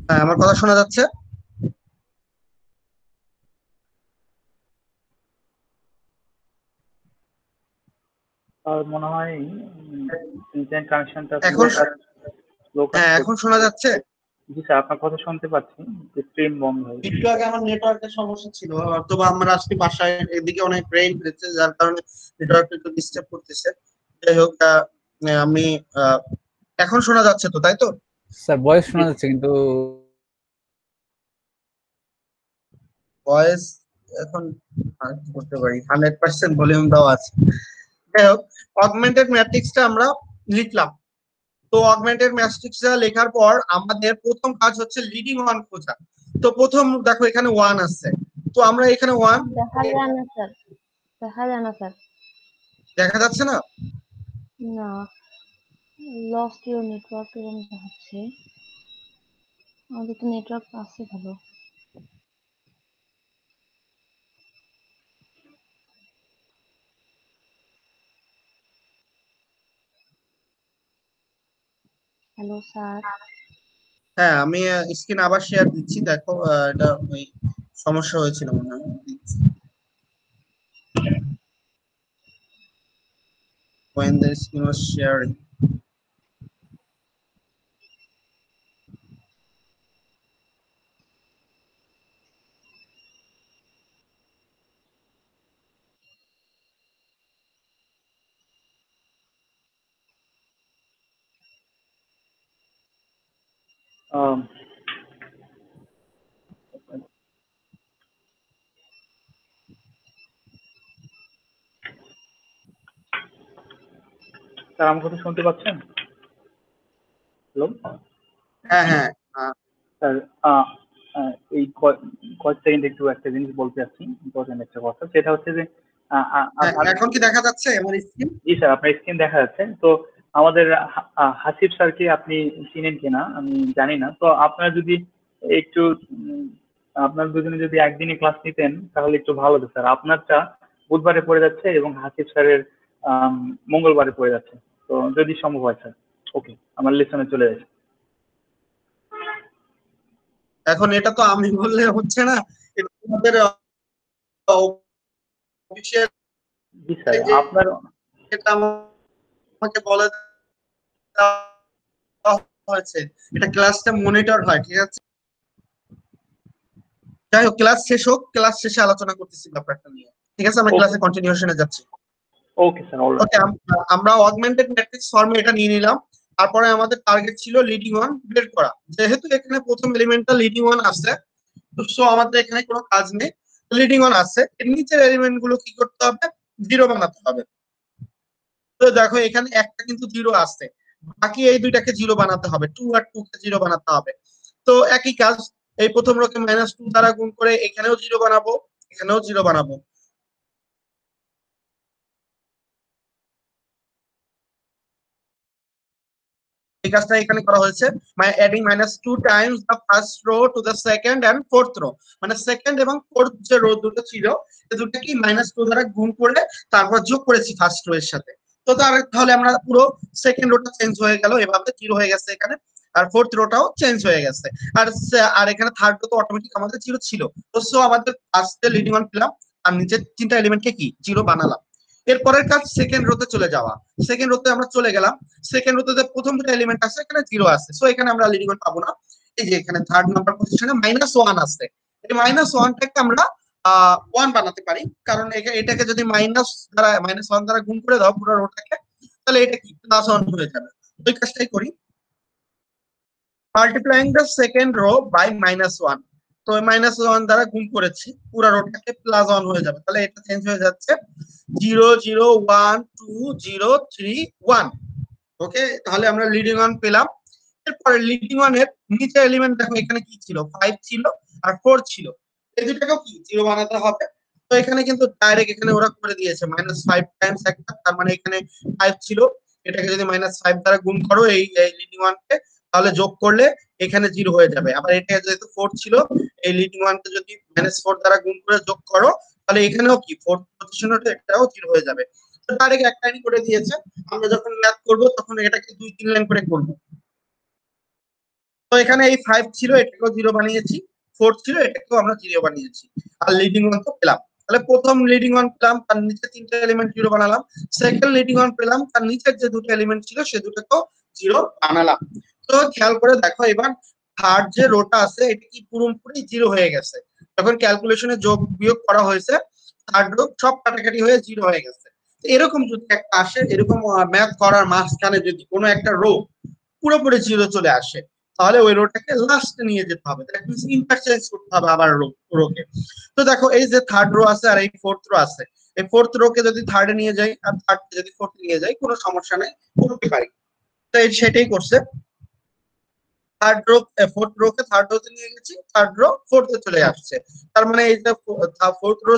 হ্যাঁ, আমার কথা শোনা যাচ্ছে? আর মনে হয় ইন্টারনেট কানেকশনটা এখন স্লো কাজ হ্যাঁ, এখন করছে। শোনা যাচ্ছে? জি স্যার, আপনার কথা শুনতে পাচ্ছি, স্ক্রিন বন্ধ হয়ে গেছে। একটু আগে আমার নেটওয়ার্কের সমস্যা ছিল, অথবা আমরা আজকে বাসায় এদিকে অনেক রেইন হয়েছে, যার কারণে নেটওয়ার্ক একটু ডিস্টার্ব করতেছে। যাই হোক, আমি আহ, এখন শোনা যাচ্ছে তো, তাই তো? স্যার ভয়েস জি শোনা যাচ্ছে কিন্তু ভয়েস এখন আর কি করতে পারি, 100% ভলিউম দেওয়া আছে। যাই হোক, অগমেন্টেড ম্যাট্রিক্সটা আমরা লিখলাম। তো অগমেন্টেড ম্যাট্রিক্সটা লেখার পর আমাদের প্রথম কাজ হচ্ছে লিডিং ওয়ান খোঁজা। তো প্রথম দেখো এখানে ওয়ান আছে, তো আমরা এখানে ওয়ান দেখা যায় না স্যার, দেখা যায় না স্যার। দেখা যাচ্ছে না। না, লস্ট ইউর নেটওয়ার্ক এরকম দেখাচ্ছে। আমাদের তো নেটওয়ার্ক আছে ভালো। Hello sir. হ্যাঁ, আমি স্ক্রিন আবার শেয়ার দিচ্ছি, দেখো এটা ওই সমস্যা হয়েছিল মনে হয়। দিচ্ছি। When the screen was sharing. Sir, আমার কথা শুনতে পাচ্ছেন? হ্যালো হ্যাঁ হ্যাঁ, আহ, স্যার, এই কয়েক সেকেন্ড একটু একটা জিনিস বলতে চাচ্ছি, ইম্পর্টেন্ট একটা কথা, সেটা হচ্ছে যে হ্যাঁ, এখন কি দেখা যাচ্ছে আমার স্ক্রিন? জি স্যার, আপনার স্ক্রিন দেখা যাচ্ছে। তো আমাদের হাসিব স্যারকে আপনি চিনেন কিনা আমি জানি না, তো আপনারা যদি একটু আপনার দুজনে যদি একদিনই ক্লাস নিতেন তাহলে একটু ভালো হতো স্যার। আপনারটা বুধবারে পড়ে যাচ্ছে এবং হাসিব স্যারের মঙ্গলবারে পড়ে যাচ্ছে। তো যদি সম্ভব হয় স্যার, ওকে, আমার লেসনে চলে যাচ্ছে। এখন এটা তো আমি বললে হচ্ছে না, এটা তোমাদের অফিসিয়াল জি স্যার, আপনার যেটা আমাকে বলে দেওয়া হয়েছে, এটা ক্লাসটা মনিটর হয়, ঠিক আছে? যাই হোক, ক্লাস শেষ হোক, ক্লাস শেষে আলোচনা করতেছি ব্যাপারটা নিয়ে। ঠিক আছে, আমরা ওকে, ক্লাসে কন্টিনিউশনে যাচ্ছি। Okay sir, alright. ওকে, আমরা অগমেন্টেড ম্যাট্রিক্স ফর্মে এটা নিয়ে নিলাম। তারপরে আমাদের টার্গেট ছিল লিডিং ওয়ান বের করা। যেহেতু এখানে প্রথম এলিমেন্টটা লিডিং ওয়ান আছে, সো আমাদের এখানে কোনো কাজ নেই। লিডিং ওয়ান আছে, এর নিচের এলিমেন্ট গুলো কি করতে হবে? জিরো বানাতে হবে। তো দেখো এখানে একটা কিন্তু জিরো আছে, বাকি এই দুইটাকে জিরো বানাতে হবে, টু আর টু কে জিরো বানাতে হবে। তো একই কাজ, এই প্রথম রোকে -2 দ্বারা গুণ করে এখানেও জিরো বানাবো, এখানেও জিরো বানাবো। এই কাজটা এখানে করা হয়েছে, মানে adding -2 times the first row to the second and fourth row. মানে সেকেন্ড এবং ফোর্থ যে রো দুটো ছিল, এই দুটো কি -2 দ্বারা গুণ করে তারপর যোগ করেছি ফার্স্ট রো এর সাথে। তো তাহলে আমরা পুরো সেকেন্ড রোটা চেঞ্জ হয়ে গেল, এভাবে জিরো হয়ে গেছে এখানে। আর ফোর্থ রোটাও চেঞ্জ হয়ে গেছে। আর আর এখানে থার্ড রো তো অটোমেটিক আমাদের জিরো ছিল। তো সো আমাদের ফার্স্টে লিডিং ওয়ান পেলাম, আর নিচের তিনটা এলিমেন্টকে কি জিরো বানালাম। এরপরের কাজ সেকেন্ড রোতে চলে যাওয়া। সেকেন্ড রোতে আমরা চলে গেলাম। সেকেন্ড রোতে যে প্রথম দুটো এলিমেন্ট আছে এখানে জিরো আছে, সো এখানে আমরা লিডিং ওয়ান পাবো না। এই যে এখানে থার্ড নাম্বার পজিশনে -1 আছে, এই -1টাকে আমরা ওয়ান বানাতে পারি, কারণ এটাকে যদি -1 দ্বারা গুণ করে দাও পুরো রোটাকে, তাহলে এটা কি +1 হয়ে যাবে। ওই কাজটাই করি, multiplying the second row by -1। তো -1 দ্বারা গুণ করেছি, পুরো রোটাকে +1 হয়ে যাবে, তাহলে এটা চেঞ্জ হয়ে যাচ্ছে 0 0 1 2 0 3 1। ওকে, তাহলে আমরা লিডিং ওয়ান পেলাম। এরপরে লিডিং ওয়ান এর নিচে এলিমেন্ট দেখো এখানে কি ছিল, 5 ছিল আর 4 ছিল। এই দুটাকেও কি জিরো বানাতে হবে। তো এখানে কিন্তু ডাইরেক্ট এখানে ওরা করে দিয়েছে -5 টাইমস একটা, তার মানে এখানে 5 ছিল, এটাকে যদি -5 দ্বারা গুণ করো এই লিডিং ওয়ান কে, তাহলে যোগ করলে এখানে জিরো হয়ে যাবে। আবার এটা যেহেতু 4 ছিল, এই লিডিং ওয়ান কে যদি -4 দ্বারা গুণ করে যোগ করো, তাহলে এখানেও কি ফোর্থ পজিশনে এটাও জিরো হয়ে যাবে। তো ডাইরেক্ট এক লাইন করে দিয়েছে। আমরা যখন ম্যাথ করব তখন এটাকে 2 3 লাইন করে করব। তো এখানে এই 5 ছিল, এটাকেও জিরো বানিয়েছি, 4 ছিল, এটাকেও আমরা জিরো বানিয়েছি, আর লিডিং ওয়ান তো পেলাম। তাহলে প্রথম লিডিং ওয়ান পেলাম, তার নিচে তিনটা এলিমেন্ট জিরো বানালাম। সেকেন্ড লিডিং ওয়ান পেলাম, তার নিচের যে দুটো এলিমেন্ট ছিল সে দুটোকেও জিরো বানালাম। তো খেয়াল করে দেখো এবার থার্ড যে রোটা আছে এটা কি পুরোপুরি জিরো হয়ে গেছে। যখন ক্যালকুলেশনে যোগ বিয়োগ করা হয়েছে থার্ড রো সব কাটাকাটি হয়ে জিরো হয়ে গেছে। এরকম যদি একটা আসে, এরকম ম্যাথ করার মাঝখানে যদি কোনো একটা রো পুরোপুরি জিরো চলে আসে তাহলে ওই রোটাকে লাস্টে নিয়ে যেতে হবে, দ্যাট মিন্স ইন্টারচেঞ্জ করতে হবে আবার রোকে। তো দেখো এই যে থার্ড রো আছে আর এই ফোর্থ রো আছে, এই ফোর্থ রোকে যদি থার্ডে নিয়ে যাই আর থার্ড যদি ফোর্থে নিয়ে যাই কোনো সমস্যা নেই, করতে পারি। তো সেটাই করছে, থার্ড রো ফোর্থ রোকে থার্ড রোতে নিয়ে গেছি, থার্ড রো ফোর্থে চলে আসছে। তার মানে এই যে ফোর্থ রো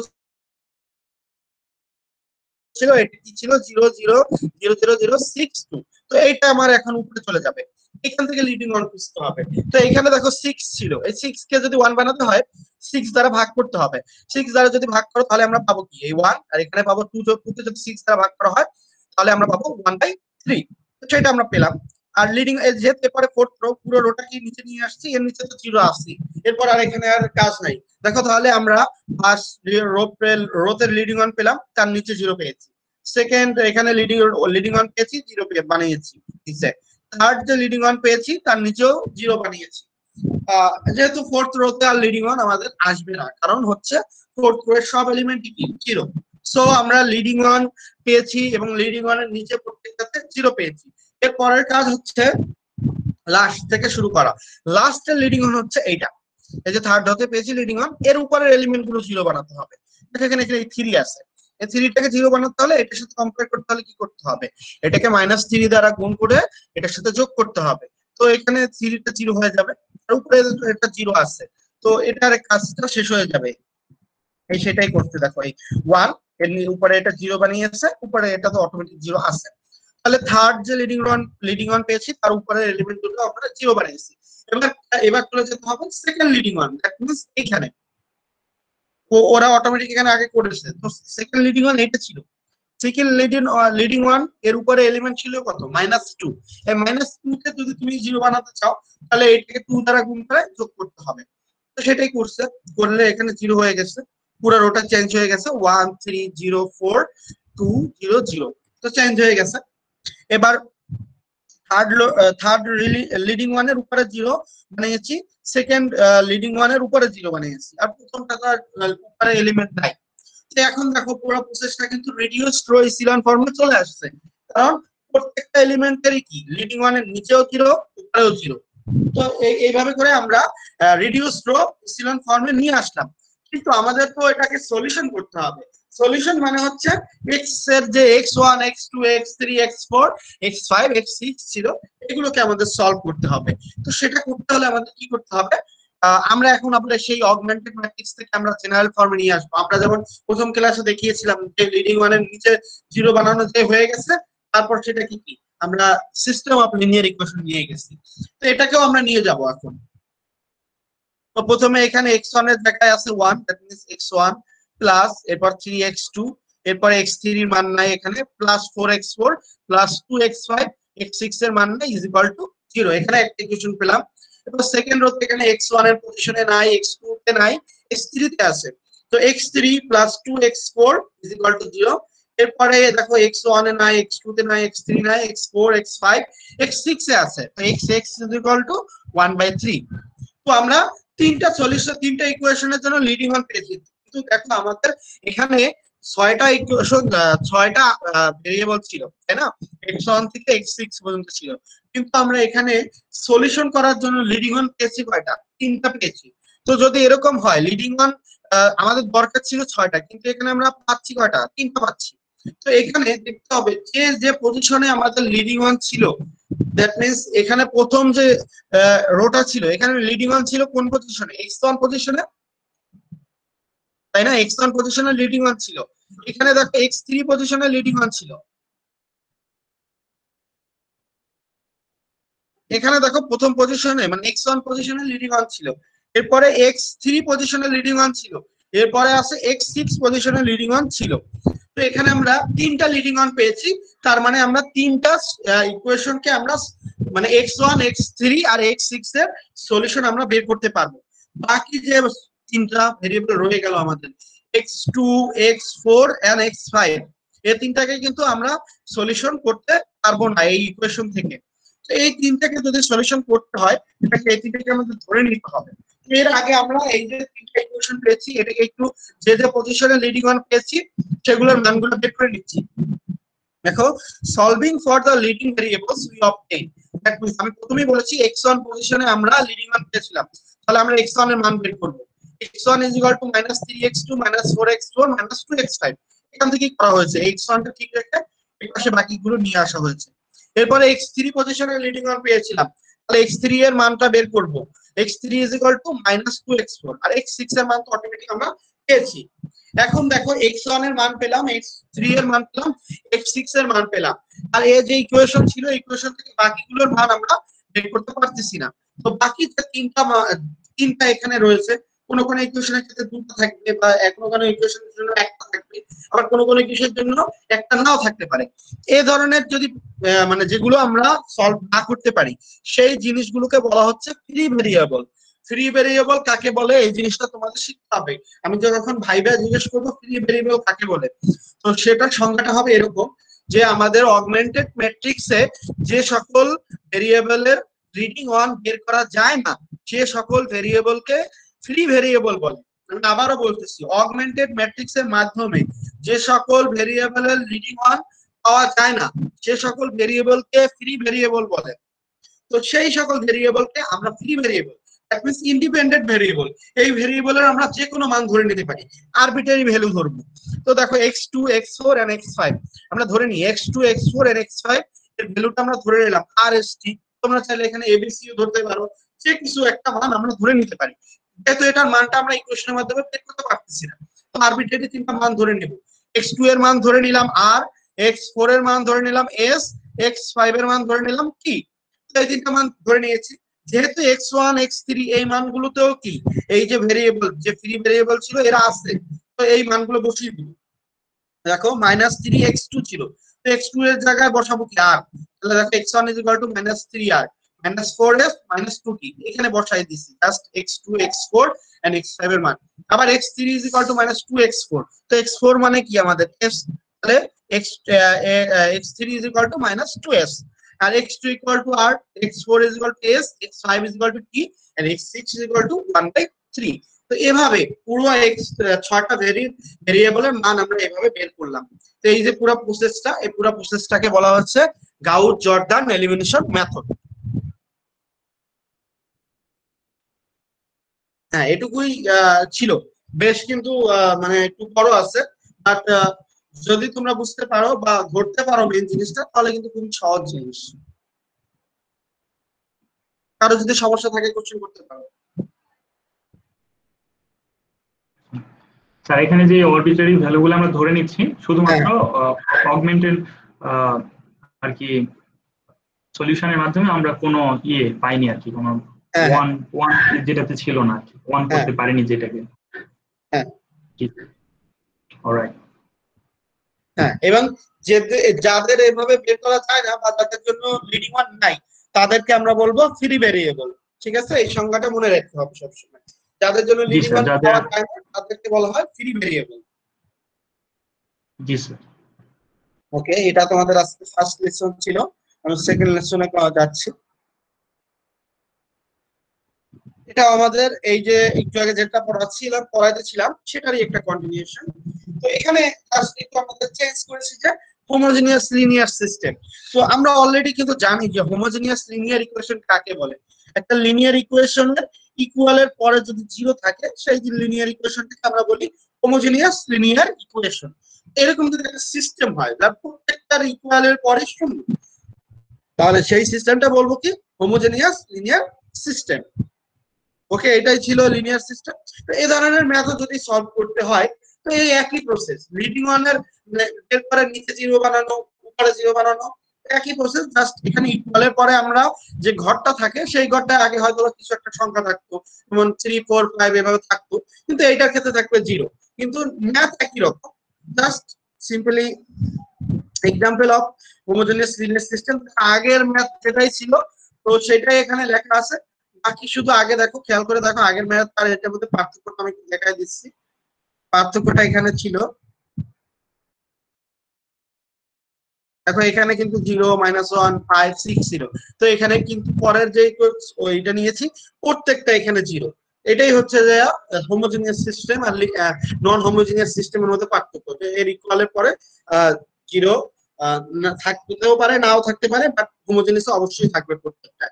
ছিল এটা কি ছিল 0 0 0 0 0 6 2। তো এইটা আমার এখন উপরে চলে যাবে, এখান থেকে লিডিং অন খুঁজতে হবে। তো এখানে দেখো 6 ছিল, এই 6 কে যদি 1 বানাতে হয় 6 দ্বারা ভাগ করতে হবে। 6 দ্বারা যদি ভাগ করো তাহলে আমরা পাবো কি এই 1, আর এখানে পাবো 2, 2 কে যদি 6 দ্বারা ভাগ করা হয় তাহলে আমরা পাবো 1/3। তো সেটা আমরা পেলাম। আর লিডিং যেহেতু এরপরে ফোর্থ রো, পুরো রোটা কি নিচে নিয়ে আসছি, এর নিচে তো 0 আসছি, এরপর আর এখানে আর কাজ নাই। দেখো তাহলে আমরা ফার্স্ট রোতে লিডিং অন পেলাম, তার নিচে 0 পেয়েছি। সেকেন্ড এখানে লিডিং অন পেয়েছি, 0 বানিয়েছি। থার্ড যে লিডিং অন পেয়েছি তার নিচেও 0 বানিয়েছি। যেহেতু ফোর্থ রোতে আর লিডিং অন আমাদের আসবে না, কারণ হচ্ছে ফোর্থ রো এর সব এলিমেন্ট কি 0। সো আমরা লিডিং অন পেয়েছি এবং লিডিং অন এর নিচে প্রত্যেকটাতে 0 পেয়েছি। এর পরের কাজ হচ্ছে লাস্ট থেকে শুরু করা। লাস্টের লিডিং অন হচ্ছে এইটা, এই যে থার্ড হতে পেয়েছি লিডিং অন, এর উপরের এলিমেন্ট গুলো 0 বানাতে হবে। এখানে 3 আছে, এই 3টাকে 0 বানাতে হলে এটার সাথে কম্পেয়ার করতে হলে কি করতে হবে, এটাকে -3 দ্বারা গুণ করে এটার সাথে যোগ করতে হবে। তো এখানে 3টা 0 হয়ে যাবে, আর উপরে এটা 0 আছে, তো এটার কাজটা শেষ হয়ে যাবে। এই সেটাই করতে দেখো, এই 1 এর উপরে এটা 0 বানিয়েছে, উপরে এটা তো অটোমেটিক 0 আছে। তাহলে থার্ড যে লিডিং অন পেয়েছি তার উপরে এলিমেন্ট গুলো আমরা 0 বানিয়েছি। এবার চলে যেতে হবে second leading on, that means এখানে ওরা অটোমেটিক এখানে আগে করেছে। তো সেকেন্ড লিডিং ওয়ান এটা ছিল, সেকেন্ড লিডিং ওয়ান এর উপরে এলিমেন্ট ছিল কত -2। এই -2 কে যদি তুমি 0 বানাতে চাও তাহলে এটাকে 2 দ্বারা গুণ করে যোগ করতে হবে। তো সেটাই করছে, করলে এখানে 0 হয়ে গেছে, পুরো রোটা চেঞ্জ হয়ে গেছে 1 3 0 4 2 0 0। তো চেঞ্জ হয়ে গেছে। এবার থার্ড লিডিং ওয়ানের উপরে 0 বানিয়েছি, সেকেন্ড লিডিং ওয়ানের উপরে 0 বানিয়েছি, আর প্রথমটা তো উপরে এলিমেন্ট নাই। তো এখন দেখো পুরো প্রসেসটা কিন্তু রিডিউসড রো ইসিলন ফর্মে চলে আসছে, কারণ প্রত্যেকটা এলিমেন্টেরই কি লিডিং ওয়ানের নিচেও 0 উপরেও 0। তো এইভাবে করে আমরা রিডিউসড রো ইসিলন ফর্মে নিয়ে আসলাম। কিন্তু আমাদের তো এটাকে সলিউশন করতে হবে। সলিউশন মানে হচ্ছে x এর যে x1 x2 x3 x4 x5 x6 ছিল এগুলোকে আমাদের সলভ করতে হবে। তো সেটা করতে হলে আমাদের কি করতে হবে, আমরা এখন আপনাদের সেই অগমেন্টেড ম্যাট্রিক্স থেকে আমরা জেনারেল ফর্মে নিয়ে আসবো। আমরা যেমন প্রথম ক্লাসে দেখিয়েছিলাম যে লিডিং ওয়ানের নিচে 0 বানানো যে হয়ে গেছে, তারপর সেটা কি আমরা সিস্টেম অফ লিনিয়ার ইকুয়েশন নিয়ে গেছি। তো এটাকেও আমরা নিয়ে যাব এখন। তো প্রথমে এখানে x1 এর জায়গায় আছে 1, দ্যাট মিন্স x1 প্লাস এরপর 3x2, এরপর x3 এর মান নাই এখানে, plus 4x4 plus 2x5 x6 এর মান নাই ইজ ইকুয়াল টু 0। এখানে একটা ইকুয়েশন পেলাম। এরপর সেকেন্ড রোতে এখানে x1 এর পজিশনে নাই, x2 তে নাই, x3 তে আছে। তো x3 plus 2x4 is equal two 0। এরপরে দেখো x1 এ নাই, x2 তে নাই, x3 নাই, x4 x5 x6 এ আছে, তো x ইজ ইকুয়াল টু 1/3। তো আমরা তিনটা ইকুয়েশনের জন্য লিডিং অন পেয়েছি, কিন্তু দেখো আমাদের এখানে 6টা ইকুয়েশন 6টা ভেরিয়েবল ছিল, তাই না, x1 থেকে x6 পর্যন্ত ছিল। কিন্তু আমরা এখানে সলিউশন করার জন্য লিডিং অন পেয়েছি কয়টা, 3টা পেয়েছি। তো যদি এরকম হয় লিডিং অন আমাদের দরকার ছিল 6টা, কিন্তু এখানে আমরা পাচ্ছি কয়টা, 3টা পাচ্ছি। তো এখানে দেখতে হবে যে পজিশনে আমাদের লিডিং অন ছিল, দ্যাট মিন্স এখানে প্রথম যে রোটা ছিল এখানে লিডিং অন ছিল কোন পজিশনে, x1 পজিশনে, তাই না, x1 পজিশনে লিডিং অন ছিল। এখানে দেখো x3 পজিশনে লিডিং অন ছিল, এখানে দেখো প্রথম পজিশনে মানে x1 পজিশনে লিডিং অন ছিল, এরপরে x3 পজিশনে লিডিং অন ছিল, এরপরে আছে x6 পজিশনে লিডিং অন ছিল। তো এখানে আমরা 3টা লিডিং অন পেয়েছি, তার মানে আমরা 3টা ইকুয়েশনকে আমরা মানে x1 x3 আর x6 এর সলিউশন আমরা বের করতে পারবো। বাকি যে 3টা ভেরিয়েবল রয়ে গেল আমাদের, x2 x4 and x5 এই তিনটাকে কিন্তু আমরা সলিউশন করতে পারবো না এই ইকুয়েশন থেকে। তো এই তিনটাকে যদি সলিউশন করতে হয় এটাকে এই তিনটাকে আমাদের ধরে নিতে হবে। এর আগে আমরা এই যে তিনটা ইকুয়েশন পেয়েছি এটাকে একটু যে যে পজিশনে লিডিং ওয়ান পেয়েছি সেগুলোর মানগুলো বের করে নিচ্ছি। দেখো solving for the leading variables we obtain, that means আমি প্রথমেই বলেছি x1 পজিশনে আমরা লিডিং ওয়ান পেয়েছিলাম, তাহলে আমরা x1 এর মান বের করব। x1 -3x2 -4x4 -2x5 এখান থেকে করা হয়েছে, x1 টা ঠিক রেখে এই পাশে বাকিগুলো নিয়ে আসা হয়েছে। এরপরে x3 পজিশনে লিডিং ওয়ান পেয়েছিলাম, তাহলে x3 এর মানটা বের করব। x3 -2x4 আর x6 এর মান তো অটোমেটিক আমরা পেয়েছি। এখন দেখো x1 এর মান পেলাম, x3 এর মান পেলাম, x6 এর মান পেলাম, আর এই যে ইকুয়েশন ছিল ইকুয়েশন থেকে বাকিগুলোর মান আমরা বের করতে পারতেছি না। তো বাকি যে তিনটা এখানে রয়েছে, কোন কোন ইকুয়েশনের ক্ষেত্রে দুটো থাকবে বা কোনো কোনো ইকুয়েশনের জন্য একটা থাকবে, আবার কোন কোন ইকুয়েশনের জন্য একটা নাও থাকতে পারে। এই ধরনের যদি মানে যেগুলো আমরা সলভ না করতে পারি সেই জিনিসগুলোকে বলা হচ্ছে ফ্রি ভেরিয়েবল। ফ্রি ভেরিয়েবল কাকে বলে এই জিনিসটা তোমাদের শিখতে হবে। আমি যখন ভাইবা জিজ্ঞেস করবো ফ্রি ভেরিয়েবল কাকে বলে, তো সেটার সংজ্ঞাটা হবে এরকম যে আমাদের অগমেন্টেড ম্যাট্রিক্সে যে সকল ভেরিয়েবলের রিডিং ওয়ান বের করা যায় না সে সকল ভেরিয়েবলকে ফ্রি ভেরিয়েবল বলে। আমি আবারও বলতেছি, অগমেন্টেড ম্যাট্রিক্সের মাধ্যমে যে সকল ভেরিয়েবলের রিডিং ওয়ান পাওয়া যায় না সে সকল ভেরিয়েবলকে ফ্রি ভেরিয়েবল বলে। তো সেই সকল ভেরিয়েবলকে আমরা free variable, that means independent variable, এই ভেরিয়েবলের আমরা যে কোনো মান ধরে নিতে পারি, আরবিটারি ভ্যালু ধরবো। তো দেখো x2 x4 and x5 আমরা ধরে নিই, x2 x4 and x5 এর ভ্যালুটা আমরা ধরে নিলাম rst, তোমরা চাইলে এখানে abc ও ধরতে পারো, যে কিছু একটা মান আমরা ধরে নিতে পারি। যেহেতু এটার মানটা আমরা ইকুয়েশনের মাধ্যমে বের করতে পারতেছি না, তো আরবিটারি তিনটা মান ধরে নেব। x2 এর মান ধরে নিলাম r, x4 এর মান ধরে নিলাম s, x5 এর মান ধরে নিলাম t। এই তিনটা মান ধরে নিয়েছি। যেহেতু x1 x3 এই মানগুলোতেও কি এই যে ভেরিয়েবল যে ফ্রি ভেরিয়েবল ছিল এরা আছে, তো এই মানগুলো বসিয়ে দিব। দেখো -3x2 ছিল, তো x2 এর জায়গায় বসাবো কি r, তাহলে দেখো x1 -3r -4f -2t এখানে বসাই দিছি just x2 x4 and x5 এর মান। আবার x3 -2x4, তো x4 মানে কি আমাদের s, তাহলে x3 -2s, R x2 r, x4 s, x5 t and x6 1/3। তো এভাবে পুরো ছয়টা ভেরিয়েবলের মান আমরা এভাবে বের করলাম। তো এই যে পুরো প্রসেসটা, এই পুরো প্রসেসটাকে বলা হচ্ছে গাউস জর্দান এলিমিনেশন মেথড। হ্যাঁ এটুকুই ছিল, বেশ কিন্তু মানে একটু বড় আছে, বাট যদি তোমরা বুঝতে পারো বা ধরতে পারো মেইন জিনিসটা তাহলে কিন্তু খুবই সহজ জিনিস। কারো যদি সমস্যা থাকে কোশ্চেন করতে পারো। স্যার এখানে যে অরবিটারি ভ্যালুগুলো আমরা ধরে নিচ্ছি শুধুমাত্র অগমেন্টেড আর কি সলিউশনের মাধ্যমে আমরা কোনো পাইনি আর কি, কোনো ওয়ান যেটাতে ছিল না আর কি, ওয়ান করতে পারিনি যেটাকে। হ্যাঁ ঠিক, অলরাইট। হ্যাঁ, এবং যাদের এভাবে বের করা যায় না বা যাদের জন্য লিডিং ওয়ান নাই তাদেরকে আমরা বলবো ফ্রি ভেরিয়েবল। ঠিক আছে, এই সংজ্ঞাটা মনে রাখতে হবে সবসময়। যাদের জন্য লিডিং ওয়ান পাওয়া যায় না তাদেরকে বলা হয় ফ্রি ভেরিয়েবল। জি স্যার। ওকে, এটা তোমাদের আজকে ফার্স্ট লেসন ছিল, আমি সেকেন্ড লেসনে যাচ্ছি। এটা আমাদের এই যে একটু আগে যেটা পড়াইতেছিলাম সেটারই একটা কন্টিনিউশন। তো এখানে জাস্ট একটু আমাদের চেঞ্জ করেছি যে হোমোজেনিয়াস লিনিয়ার সিস্টেম। তো আমরা অলরেডি কিন্তু জানি যে হোমোজেনিয়াস লিনিয়ার ইকুয়েশন কাকে বলে। একটা লিনিয়ার ইকুয়েশনের ইকুয়ালের পরে যদি জিরো থাকে সেই লিনিয়ার ইকুয়েশনটাকে আমরা বলি হোমোজেনিয়াস লিনিয়ার ইকুয়েশন। এরকম যদি একটা সিস্টেম হয় যার প্রত্যেকটার ইকুয়ালের পরে শূন্য, তাহলে সেই সিস্টেমটা বলবো কি হোমোজেনিয়াস লিনিয়ার সিস্টেম। ওকে, এটাই ছিল লিনিয়ার সিস্টেম। তো এই ধরনের মেথড যদি সলভ করতে হয় তো এই একই প্রসেস, লিডিং ওয়ানের এরপরে নিচে জিরো বানানো উপরে জিরো বানানো, একই প্রসেস, জাস্ট এখানে ইকুয়ালের পরে আমরা যে ঘরটা থাকে সেই ঘরটা আগে হয়তো কিছু একটা সংখ্যা থাকতো, যেমন 3 4 5 এভাবে থাকতো, কিন্তু এইটার ক্ষেত্রে থাকবে জিরো, কিন্তু ম্যাথ একই রকম। Just simply example of homogeneous linear system, আগের ম্যাথ যেটাই ছিল তো সেটাই এখানে লেখা আছে। বাকি শুধু আগে দেখো, খেয়াল করে দেখো আগের ম্যাথ আর এটার মধ্যে পার্থক্যটা আমি দেখাই দিচ্ছি। পার্থক্যটা এখানে ছিল। দেখো এখানে কিন্তু 0 -1 5 6 0, তো এখানে কিন্তু পরের যে ওইটা নিয়েছি প্রত্যেকটা এখানে 0। এটাই হচ্ছে যে হোমোজেনিয়াস সিস্টেম আর নন হোমোজেনিয়াস সিস্টেমের মধ্যে পার্থক্য। এর ইকুয়ালের পরে 0 থাকতেও পারে নাও থাকতে পারে, বাট হোমোজেনিয়াস অবশ্যই থাকবে প্রত্যেকটা।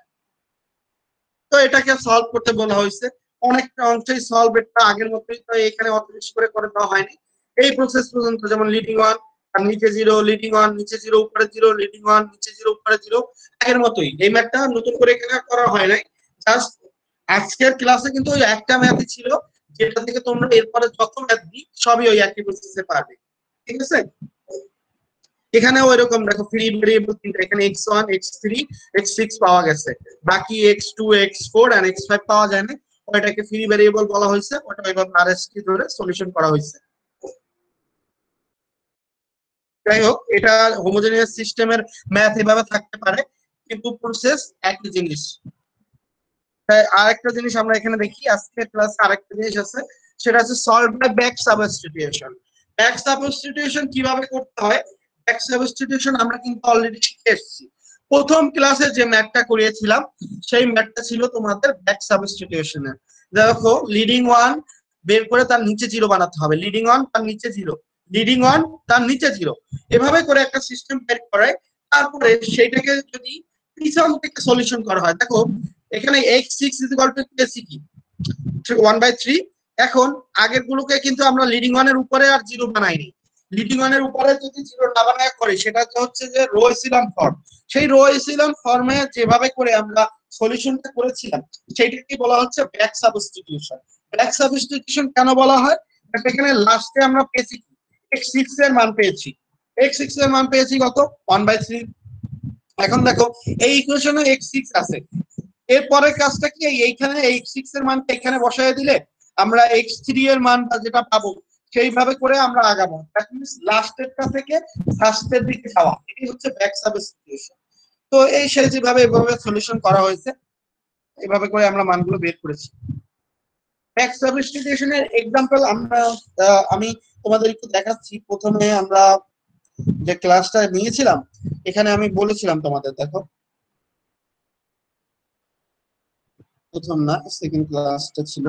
তো এটাকে সলভ করতে বলা হয়েছে, অনেকটা অংশেই সলভ এটা আগের মতোই, তো এখানে অত বেশি করে দেওয়া হয়নি। এই প্রসেস পর্যন্ত যেমন লিডিং 1 আর নিচে 0, লিডিং 1 নিচে 0 উপরে 0, লিডিং 1 নিচে 0 উপরে 0, আগের মতোই। এই ম্যাথটা নতুন করে এখানে করা হয় নাই, জাস্ট আজকের ক্লাসে কিন্তু ওই একটা ম্যাথই ছিল, যেটা থেকে তোমরা এরপরে যত ম্যাথ দিই সবই ওই একই প্রসেসে পারবে। ঠিক আছে, এখানে ওইরকম দেখো ফ্রি ভেরিয়েবল তিনটা, এখানে x1 x3 x6 পাওয়া গেছে, বাকি x2 x4 আর x5 পাওয়া যায় না, ওইটাকে ফ্রি ভেরিয়েবল বলা হয়েছে, ওটা এভাবে আরএসটি ধরে সলিউশন করা হয়েছে। যাই হোক, এটা হোমোজেনিয়াস সিস্টেমের ম্যাথ এভাবে থাকতে পারে, কিন্তু প্রসেস একই জিনিস। আরেকটা জিনিস আমরা এখানে দেখি, আজকে ক্লাসে আরেকটা জিনিস আছে, সেটা হচ্ছে solve by back substitution. Back substitution কিভাবে করতে হয়, ব্যাক সাবস্টিটিউশন আমরা কিন্তু অলরেডি শিখে এসেছি। প্রথম ক্লাসে যে ম্যাথটা করিয়েছিলাম সেই ম্যাথটা ছিল তোমাদের ব্যাক সাবস্টিটিউশনের। দেখো লিডিং 1 বের করে তার নিচে 0 বানাতে হবে, লিডিং 1 তার নিচে 0, লিডিং 1 তার নিচে 0, এভাবে করে একটা সিস্টেম বের করে তারপরে সেইটাকে যদি পিছন থেকে সলিউশন করা হয়। দেখো এখানে x6 কি 1/3। এখন আগের গুলোকে কিন্তু আমরা লিডিং 1 এর উপরে আর 0 বানাইনি, লিডিং 1 এর উপরে যদি 0 না বানায় করে সেটা হচ্ছে যে রো এসিলন ফর্ম। সেই রো এসিলন ফর্মে যেভাবে করে আমরা সলিউশনটা করেছিলাম সেইটাকে বলা হচ্ছে ব্যাক সাবস্টিটিউশন। ব্যাক সাবস্টিটিউশন কেন বলা হয়, এখানে লাস্টে আমরা পেয়েছি x6 এর মান পেয়েছি, x6 এর মান পেয়েছি কত 1/3। এখন দেখো এই ইকুয়েশনে x6 আছে, এরপরের কাজটা কি, এইখানে x6 এর মানটা এখানে বসায় দিলে আমরা x3 এর মানটা যেটা পাবো সেইভাবে করে আমরা আগাবো। দ্যাট মিন্স লাস্টেরটা থেকে ফার্স্টের দিকে যাওয়া, এটাই হচ্ছে ব্যাক সাবস্টিটিউশন। তো এই সে যেভাবে এভাবে সলিউশন করা হয়েছে, এভাবে করে আমরা মানগুলো বের করেছি। ব্যাক সাবস্টিটিউশনের এক্সাম্পল আমি তোমাদের একটু দেখাচ্ছি। প্রথমে আমরা যে ক্লাসটা নিয়েছিলাম এখানে আমি বলেছিলাম তোমাদের, দেখো প্রথম না সেকেন্ড ক্লাসটা ছিল,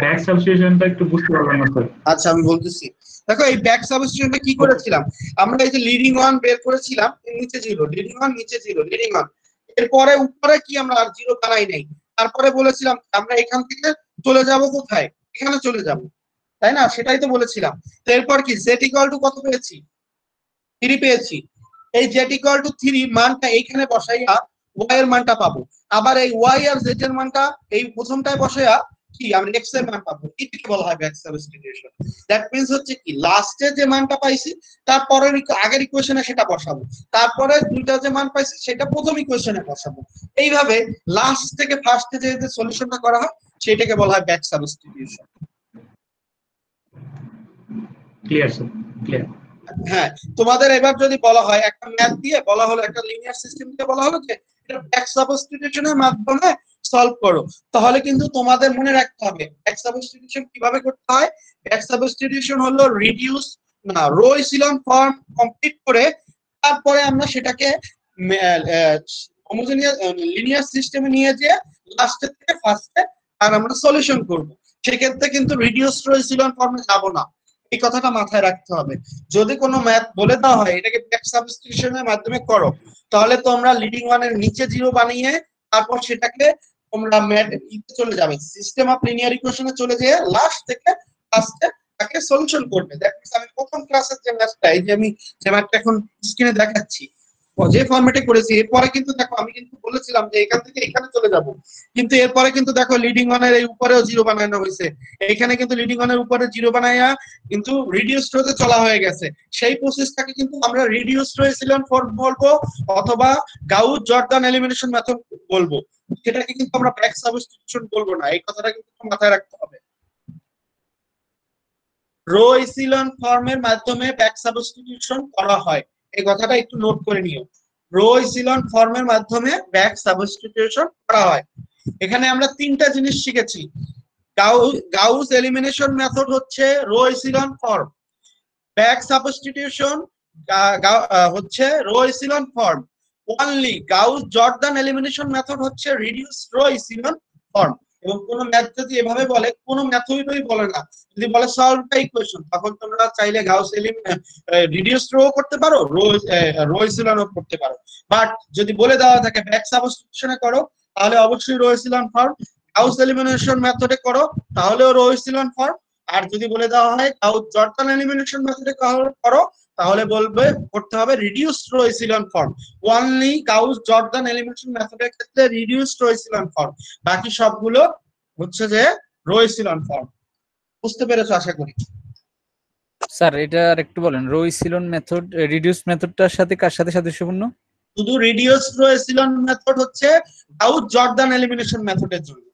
ব্যাক সাবস্টিটিউশনটা একটু বুঝতে পারলাম না স্যার। আচ্ছা আমি বলতেছি, দেখো এই ব্যাক সাবস্টিটিউশনটা কি করেছিলাম আমরা, এই যে লিডিং 1 বের করেছিলাম নিচে 0, লিডিং 1 নিচে 0, লিডিং 1, এরপরে উপরে কি আমরা আর 0 বানাই নাই, তারপরে বলেছিলাম আমরা এখান থেকে চলে যাব কোথায়, এখানে চলে যাব, তাই না, সেটাই তো বলেছিলাম। তো এরপর কি z কত পেয়েছি, 3 পেয়েছি, এই z 3 মানটা এইখানে বসাইয়া y এর মানটা পাবো, আবার এই y আর z এর মানটা এই প্রথমটায় বসাইয়া কি আমরা x এর মান পাবো, এটাকে বলা হয় ব্যাক সাবস্টিটিউশন। দ্যাট মিন্স হচ্ছে কি লাস্টে যে মানটা পাইছি তারপরে আগের ইকুয়েশনে সেটা বসাবো, তারপরে দুইটা যে মান পাইছি সেটা প্রথম ইকুয়েশনে বসাবো, এইভাবে লাস্ট থেকে ফার্স্টে যে সলিউশনটা করা হয় সেটাকে বলা হয় back substitution. Clear sir, clear. হ্যাঁ, তোমাদের এবার যদি বলা হয় একটা ম্যাথ দিয়ে বলা হলো, একটা লিনিয়ার সিস্টেম দিয়ে বলা হলো যে এটা ব্যাক সাবস্টিটিউশনের মাধ্যমে সলভ করো, তাহলে কিন্তু তোমাদের মনে রাখতে হবে ব্যাক সাবস্টিটিউশন কিভাবে করতে হয়। ব্যাক সাবস্টিটিউশন হলো রিডিউস না রো এসিলন ফর্ম কমপ্লিট করে তারপরে আমরা সেটাকে হোমোজেনিয়াস লিনিয়ার সিস্টেমে নিয়ে যেয়ে লাস্টে থেকে ফার্স্টে আর আমরা সলিউশন করব। সেক্ষেত্রে কিন্তু রিডিউস রো এসিলন ফর্মে যাব না, এই কথাটা মাথায় রাখতে হবে। যদি কোনো ম্যাথ বলে দেওয়া হয় এটাকে ব্যাক সাবস্টিটিউশনের মাধ্যমে করো, তাহলে তোমরা লিডিং 1 এর নিচে 0 বানিয়ে তারপর সেটাকে তোমরা ম্যাথ ইতে চলে যাবে, সিস্টেম অফ লিনিয়ার ইকুয়েশনে চলে যেয়ে লাস্ট থেকে ফার্স্টে তাকে সলিউশন করবে। দ্যাট মিন্স আমি প্রথম ক্লাসের যে ম্যাথটা, এই যে আমি যে ম্যাথটা এখন স্ক্রিনে দেখাচ্ছি যে ফরম্যাটে করেছি, এরপরে কিন্তু দেখো আমি কিন্তু বলেছিলাম যে এখান থেকে এখানে চলে যাব, কিন্তু এরপরে কিন্তু দেখো লিডিং 1 এর এই উপরেও 0 বানানো হয়েছে, এখানে কিন্তু লিডিং 1 এর উপরে 0 বানাইয়া কিন্তু রিডিউসড রোতে চলা হয়ে গেছে। সেই প্রসেসটাকে কিন্তু আমরা রিডিউসড রো এসিলন ফর্ম বলবো অথবা গাউস জর্দান এলিমিনেশন মেথড বলবো, সেটাকে কিন্তু আমরা ব্যাক সাবস্টিটিউশন বলবো না, এই কথাটা কিন্তু মাথায় রাখতে হবে। রো এসিলন ফর্মের মাধ্যমে ব্যাক সাবস্টিটিউশন করা হয়, এই কথাটা একটু নোট করে নিও। রো এসিলন ফর্মের মাধ্যমে ব্যাক সাবস্টিটিউশন করা হয়। এখানে আমরা তিনটা জিনিস শিখেছি। গাউস এলিমিনেশন মেথড হচ্ছে row echelon form, back substitution হচ্ছে row echelon form, only Gauss Jordan elimination method হচ্ছে রিডিউস রো এসিলন ফর্ম। এবং কোন ম্যাথ যদি এভাবে বলে, কোন ম্যাথডই বলে না, যদি বলে সলভ দ্য ইকুয়েশন, তখন তোমরা চাইলে গাউস রিডিউস রো করতে পারো, রো এসিলনও করতে পারো। বাট যদি বলে দেওয়া থাকে ব্যাক সাবস্টিটিউশনে করো, তাহলে অবশ্যই rho echelon form. Gauss elimination মেথডে করো, তাহলেও রো এসিলন ফর্ম। আর যদি বলে দেওয়া হয় গাউস জর্দান এলিমিনেশন মেথডে করো, তাহলে বলবে করতে হবে reduced row echelon form. Only Gauss Jordan elimination মেথডের ক্ষেত্রে রিডিউসড রো এসিলন ফর্ম, বাকি সবগুলো হচ্ছে যে রো এসিলন ফর্ম। বুঝতে পেরেছো আশা করি। স্যার এটা আর একটু বলেন, রো এসিলন মেথড রিডিউস মেথডটার সাথে কার সাথে সাদৃশ্যপূর্ণ? শুধু রিডিউসড রো এসিলন মেথড হচ্ছে গাউস জর্দান এলিমিনেশন মেথডের জন্য,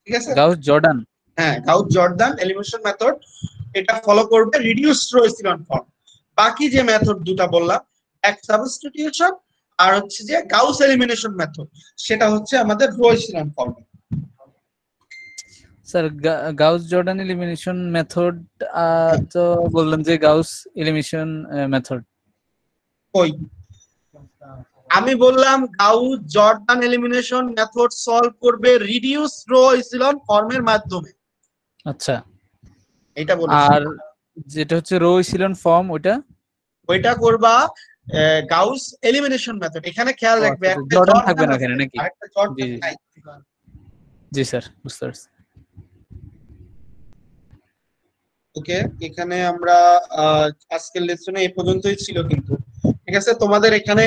ঠিক আছে? গাউস জর্দান, হ্যাঁ, গাউস জর্দান এলিমিনেশন মেথড এটা ফলো করবে রিডিউসড রো এসিলন ফর্ম। বাকি যে মেথড দুটো বললাম, এক সাবস্টিটিউশন আর হচ্ছে যে গাউস এলিমিনেশন মেথড, সেটা হচ্ছে আমাদের row echelon form. Sir Gauss Jordan elimination method তো বললাম যে গাউস এলিমিনেশন মেথড। ওই আমি বললাম Gauss Jordan elimination method solve করবে রিডিউস রো এসিলন ফর্মের মাধ্যমে। আচ্ছা, এটা বলেছি। আর যেটা হচ্ছে রো এসিলন ফর্ম ওইটা করবা গাউস এলিমিনেশন মেথড। এখানে খেয়াল রাখবে একটা জর্দান থাকবে না এখানে নাকি? আরেকটা জর্দান জি, নাই। জি স্যার, বুঝতে পারছি। ওকে, এখানে আমরা আজকের লেসনে এই পর্যন্তই ছিল কিন্তু, ঠিক আছে? তোমাদের এখানে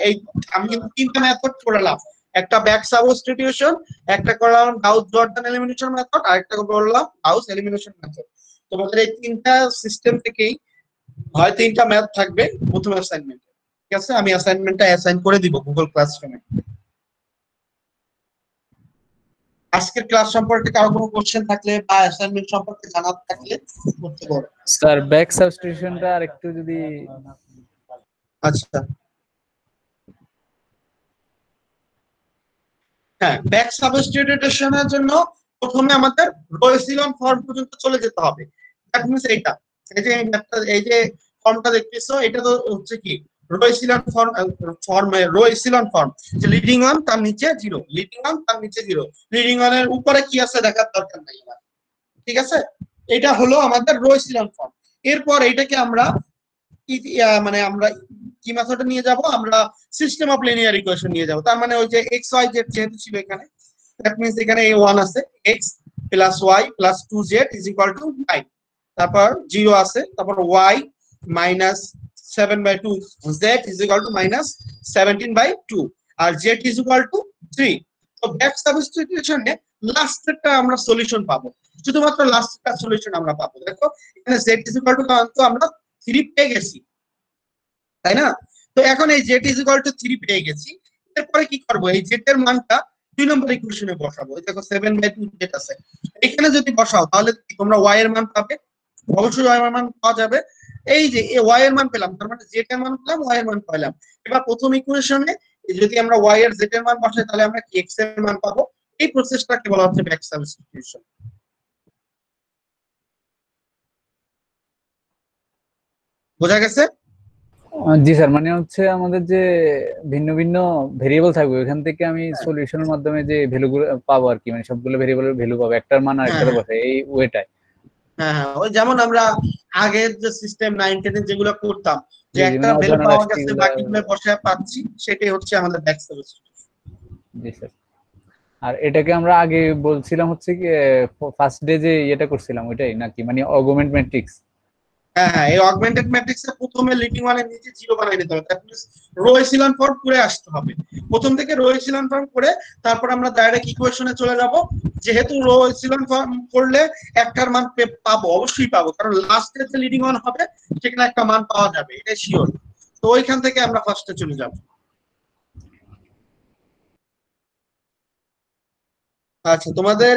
এই আমি কিন্তু তিনটা মেথড করলাম, একটা ব্যাক সাবস্টিটিউশন, একটা করলাম গাউস জর্দান এলিমিনেশন মেথড, আর একটা করলাম গাউস এলিমিনেশন মেথড। তোমাদের এই তিনটা সিস্টেম থেকেই হয় তিনটা ম্যাথ থাকবে প্রথম অ্যাসাইনমেন্টে, ঠিক আছে? আমি অ্যাসাইনমেন্টটা অ্যাসাইন করে দিব গুগল ক্লাসরুমে। আজকের ক্লাস সম্পর্কে কারো কোনো কোশ্চেন থাকলে বা অ্যাসাইনমেন্ট সম্পর্কে জানার থাকলে করতে পারো। স্যার ব্যাক সাবস্টিটিউশনটা আরেকটু যদি। আচ্ছা, হ্যাঁ, ব্যাক সাবস্টিটিউশনের জন্য প্রথমে আমাদের রো এসিলন ফর্ম পর্যন্ত চলে যেতে হবে। দ্যাট মিন্স এইটা, এই যে ফর্মটা দেখতেছো, এটা তো হচ্ছে কি রো এসিলন রো এসিলন ফর্ম, যে লিডিং ওয়ান তার নিচে জিরো, লিডিং ওয়ান তার নিচে জিরো, লিডিং ওয়ানের উপরে কি আছে দেখার দরকার নাই আমার, ঠিক আছে? এটা হলো আমাদের রো এসিলন ফর্ম। এরপর এইটাকে আমরা মানে আমরা কি মেথডে নিয়ে যাব? আমরা সিস্টেম অফ লিনিয়ার ইকুয়েশন নিয়ে যাব। তার মানে ওই যে এক্স ওয়াই জেড যেহেতু ছিল এখানে, দ্যাট মিন্স এখানে a1 আছে, x plus y plus 2z is equal to 9, তারপর 0 আছে, তারপর y minus 7/2, z is equal to minus 17/2, আর z ইজ ইকুয়াল টু 3। তো ব্যাক সাবস্টিটিউশনে লাস্টেরটা আমরা সলিউশন পাবো, শুধুমাত্র লাস্টেরটা সলিউশন আমরা পাবো। দেখো এখানে z ইজ ইকুয়াল টু তো আমরা 3 পেয়ে গেছি, তাই না? তো এখন এই z ইজ ইকুয়াল টু 3 পেয়ে গেছি, এরপরে কি করব? এই z এর মানটা 2 নম্বর ইকুয়েশনে বসাবো। এই দেখো 7/2 z আছে, এখানে যদি বসাও তাহলে তোমরা y এর মান পাবে, অবশ্যই y এর মান পাওয়া যাবে। এই যে y এর মান পেলাম, তার মানে z এর মান পেলাম, y এর মান পেলাম। এবার প্রথম ইকুয়েশনে যদি আমরা y এর z এর মান বসাই, তাহলে আমরা কি x এর মান পাবো। এই প্রসেসটাকে বলা হচ্ছে ব্যাক সাবস্টিটিউশন। বোঝা গেছে? জি স্যার, মানে হচ্ছে আমাদের যে ভিন্ন ভিন্ন ভেরিয়েবল থাকবে, ওখান থেকে আমি সলিউশনের মাধ্যমে যে ভ্যালুগুলো পাবো আর কি, মানে সবগুলো ভেরিয়েবলের ভ্যালু পাবো, একটার মান আরেকটাতে বসে এই ওয়েটাই। হ্যাঁ হ্যাঁ, ওই যেমন আমরা আগের যে সিস্টেম 9 10 যেগুলো করতাম, যে একটা মানে ভ্যালু অজানা পাওয়া গেছে রাশিগুলো। বাকিগুলো বসায় পাচ্ছি, সেটাই হচ্ছে আমাদের ব্যাক সাবস্টিটিউশন। জি স্যার। আর এটাকে আমরা আগে বলছিলাম হচ্ছে কি ফার্স্ট ডে যে এটা করছিলাম ওইটাই নাকি, মানে অগমেন্ট ম্যাট্রিক্স? হ্যাঁ হ্যাঁ, এই অগমেন্টেড ম্যাট্রিক্সে প্রথমে লিডিং ওয়ানের নিচে জিরো বানিয়ে নিতে হবে, that means rho echelon form করে আসতে হবে। প্রথম থেকে রো এসিলন ফর্ম করে তারপর আমরা ডাইরেক্ট ইকুয়েশনে চলে যাব। যেহেতু রো এসিলন ফর্ম করলে একটার মান পাবো, অবশ্যই পাবো, কারণ লাস্টে যে লিডিং ওয়ান হবে সেখানে একটা মান পাওয়া যাবে, এটা শিওর। তো ওইখান থেকে আমরা ফার্স্টে চলে যাব। আচ্ছা, তোমাদের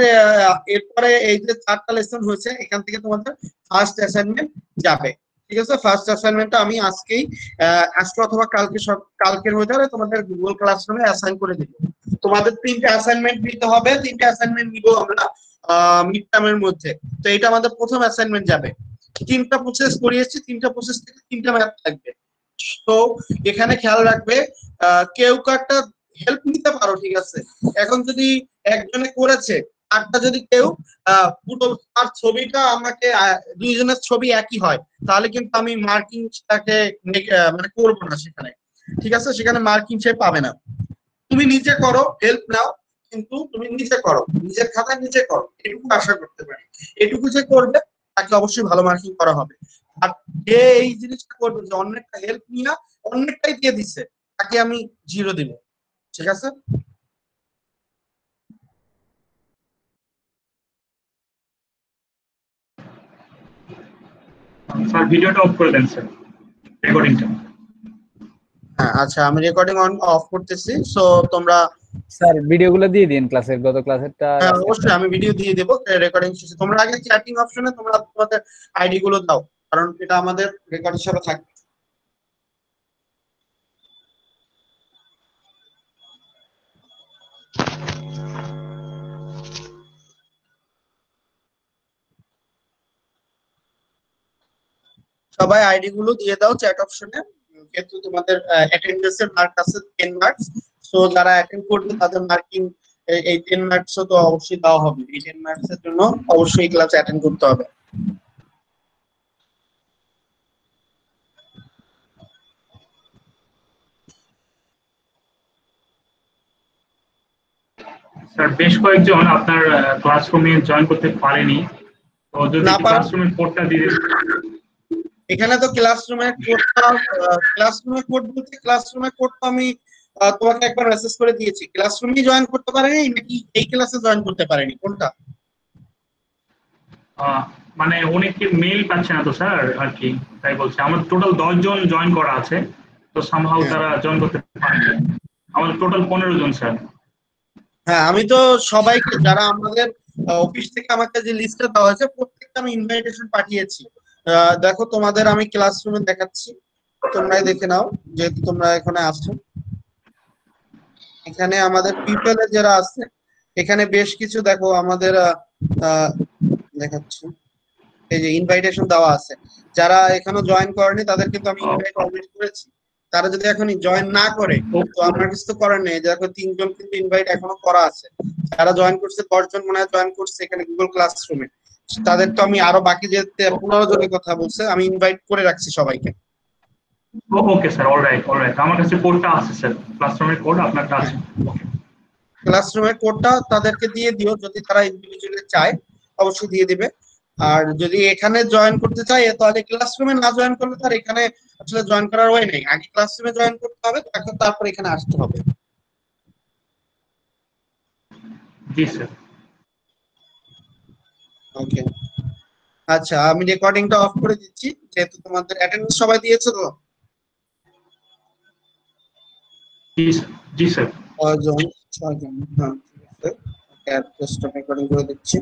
এরপরে এই যে 4টা লেসন হয়েছে, এখান থেকে তোমাদের ফার্স্ট অ্যাসাইনমেন্ট যাবে। ঠিক আছে, ফার্স্ট অ্যাসাইনমেন্টটা আমি আজকেই আজকে অথবা কালকের মধ্যে তোমাদের গুগল ক্লাসরুমে অ্যাসাইন করে দিব। তোমাদের 3টা অ্যাসাইনমেন্ট দিতে হবে, 3টা অ্যাসাইনমেন্ট নিব আমরা মিড টার্মের মধ্যে। তো এটা আমাদের প্রথম অ্যাসাইনমেন্ট যাবে। 3টা প্রসেস করিয়েছি, 3টা প্রসেস থেকে 3টা ম্যাথ থাকবে। তো এখানে খেয়াল রাখবে কেউ কারটা হেল্প নিতে পারো, ঠিক আছে। এখন যদি একজনে করেছে আরটা যদি কেউ পুরো তার ছবিটা আমাকে দুইজনের ছবি একই হয়, তাহলে কিন্তু আমি মার্কিংটাকে মানে করবো না সেখানে, ঠিক আছে। সেখানে মার্কিং সে পাবে না। তুমি নিজে করো, হেল্প নাও, কিন্তু তুমি নিজে করো, নিজের খাতায় নিজে করো, এটুকু আশা করতে পারি। এটুকু যে করবে তাকে অবশ্যই ভালো মার্কিং করা হবে। আর যে এই জিনিসটা করবে যে অন্যেরটা হেল্প নিয়ে অন্যেরটাই দিয়ে দিচ্ছে, তাকে আমি 0 দিব, ঠিক আছে। স্যার ভিডিওটা অফ করে দেন স্যার, রেকর্ডিংটা। হ্যাঁ আচ্ছা, আমি রেকর্ডিং অন অফ করতেছি। সো তোমরা স্যার ভিডিওগুলো দিয়ে দিন, ক্লাসের গত ক্লাসেরটা। অবশ্যই আমি ভিডিও দিয়ে দেবো রেকর্ডিং শেষে। তোমরা আগে চ্যাটিং অপশনে তোমরা তোমাদের আইডি গুলো দাও, কারণ এটা আমাদের রেকর্ড হিসাবে থাকবে। সবাই আইডি গুলো দিয়ে দাও চ্যাট অপশনে, যেহেতু তোমাদের অ্যাটেন্ডেন্সের মার্ক আছে 10 মার্কস। সো যারা অ্যাটেন্ড করবে তাদের মার্কিং এই 10 মার্কসও তো অবশ্যই দেওয়া হবে। এই 10 মার্কসের জন্য অবশ্যই ক্লাস অ্যাটেন্ড করতে হবে। স্যার বেশ কয়েকজন আপনার ক্লাসরুমে জয়েন করতে পারেনি, তো যদি না পার ক্লাসরুমের কোডটা দিয়ে দেন। এখানে তো ক্লাসরুমের কোড তো আমি তোমাকে একবার মেসেজ করে দিয়েছি। ক্লাসরুমে জয়েন করতে পারেনি নাকি এই ক্লাসে জয়েন করতে পারেনি, কোনটা? মানে অনেকে মেইল পাচ্ছে না তো স্যার, আর কি তাই বলছে। আমার টোটাল 10 জন জয়েন করা আছে, তো সামহাউ হ্যাঁ তারা জয়েন করতে পারেনি। আমাদের টোটাল 15 জন স্যার। হ্যাঁ, আমি তো সবাইকে যারা আমাদের অফিস থেকে আমাকে যে লিস্টটা দেওয়া হয়েছে প্রত্যেকটা আমি ইনভাইটেশন পাঠিয়েছি। দেখো তোমাদের আমি ক্লাসরুমে দেখাচ্ছি, তোমরাই দেখে নাও যেহেতু তোমরা এখানে আসছো। এখানে আমাদের পিপল যারা আছে, এখানে বেশ কিছু দেখো আমাদের দেখাচ্ছি, এই যে ইনভাইটেশন দেওয়া আছে। যারা এখনো জয়েন করেনি তাদের কিন্তু আমি ইনভাইট অলরেডি করেছি। তারা যদি এখন জয়েন না করে তো আমার কিছু তো করার নেই। দেখো 3 জন কিন্তু ইনভাইট এখনো করা আছে। যারা জয়েন করছে 10 জন মনে হয় জয়েন করছে এখানে গুগল ক্লাসরুমে। তাদের তো আমি আরো বাকি যে 15 জনের কথা বলছে আমি ইনভাইট করে রাখছি সবাইকে। ওকে স্যার, অলরাইট অলরাইট, আমার কাছে কোডটা আছে স্যার, ক্লাসরুমের কোড আপনারটা আছে। ক্লাসরুমের কোডটা তাদেরকে দিয়ে দিও, যদি তারা ইন্ডিভিজুয়ালি চায় অবশ্যই দিয়ে দিবে। আর যদি এখানে জয়েন করতে চায় তাহলে ক্লাসরুমে না জয়েন করলে তার এখানে আসলে জয়েন করার ওয়ে নেই। আগে ক্লাসরুমে জয়েন করতে হবে, তারপর এখানে আসতে হবে। জি স্যার। ওকে, আচ্ছা আমি রেকর্ডিংটা অফ করে দিচ্ছি যেহেতু তোমাদের অ্যাটেন্ডেন্স সবাই দিয়েছো তো। জি স্যার। জি স্যার। 6 জন, 6 জন, হ্যাঁ ঠিক আছে। ওকে, জাস্ট রেকর্ডিং করে দিচ্ছি।